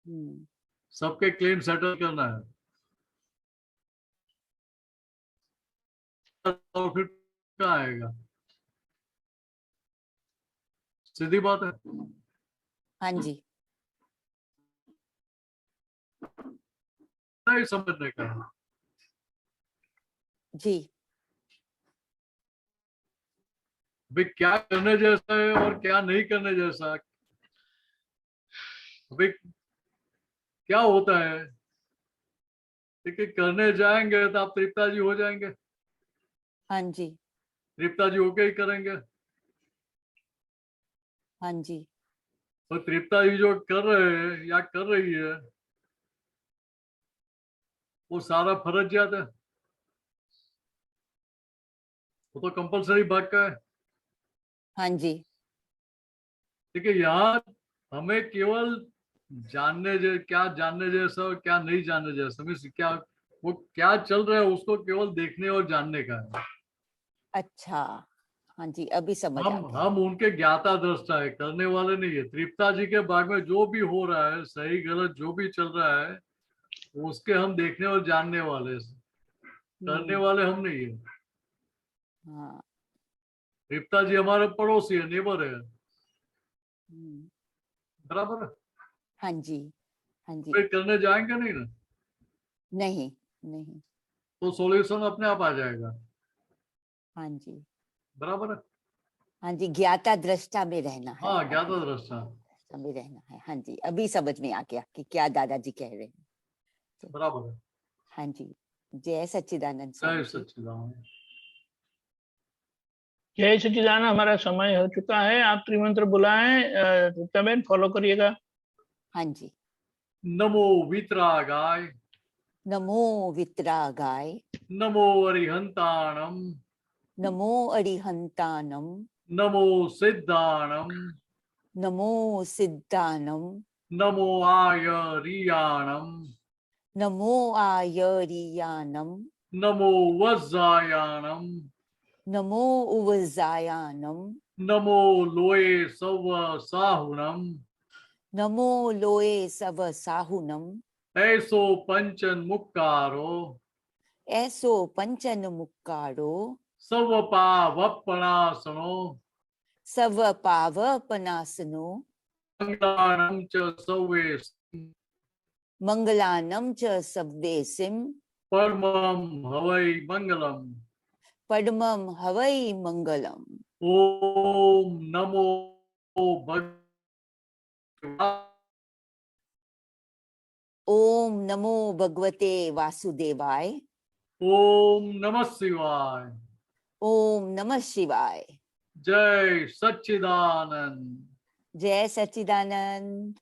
हम्म, सबके क्लेम सेटल करना है। और फिर क्या आएगा? सीधी बात है। हाँ जी, नहीं समझने का है। जी, भाई क्या करने जैसा है और क्या नहीं करने जैसा। भाई क्या होता है, देखिए करने जाएंगे तो आप तृप्ता जी हो जाएंगे, हाँ जी, तृप्ता जी होके ही करेंगे। हाँ जी, तो तृप्ता जी जो कर रहे हैं या कर रही है, वो सारा फर्ज जाता है, वो तो कंपलसरी भाग का है। हाँ जी, देखिए यहाँ हमें केवल क्या जानने जैसा और क्या नहीं जानने जैसा, मीन्स क्या वो क्या चल रहा है उसको केवल देखने और जानने का है। अच्छा, हाँ जी, अभी समझ आ गया। हम उनके ज्ञाता दृष्टा है, करने वाले नहीं है। तृप्ता जी के बाग में जो भी हो रहा है, सही गलत जो भी चल रहा है, उसके हम देखने और जानने वाले हैं, करने वाले हम नहीं है। हाँ, तृप्ता जी हमारे पड़ोसी है, नेबर है, हम्म, बराबर है। हाँ जी, हाँ जी, फिर करने जाएंगे नहीं ना, नहीं, नहीं, तो सॉल्यूशन अपने आप आ जाएगा, हाँ जी, बराबर है। हाँ जी, ज्ञाता दृष्टा में रहना है। हाँ, ज्ञाता दृष्टा, दृष्टा में रहना है। हाँ जी, अभी समझ में आ गया कि क्या दादाजी कह रहे हैं। बराबर है। हाँ जी, जय सच्चिदानंद जय स्वामी जी। सच्चिदानंद। जय सच्चिदानंद। हमारा समय हो चुका है, आप त्रिमंत्र बुलाएं। तबेन फॉलो करिएगा। हाँ जी। नमो वितरागाय, नमो वितरागाय, नमो अरिहंताणम, नमो अरिहंतानम, नमो सिद्धाणम, नमो सिद्धानम, नमो आयरियाणम, नमो आयरियानम, नमो वज्रायाणम, नमो उवजायानम, नमो लोये सव साहुणम, नमो लोए सव साहुनम, ऐसो पंचन मुक्कारो, ऐसो पंचन मुक्कारो, सव पावपणासनो, सव पावपनासनो, मंगलाणम च सवे मंगलानम च सव्वेसिम, परमं हवै मंगलम। पद्मम हवै मंगलम। ओम नमो भगवते, ओम नमो भगवते वासुदेवाय, ओम नमः शिवाय, ओम नमः शिवाय। जय सच्चिदानंद। जय सच्चिदानंद।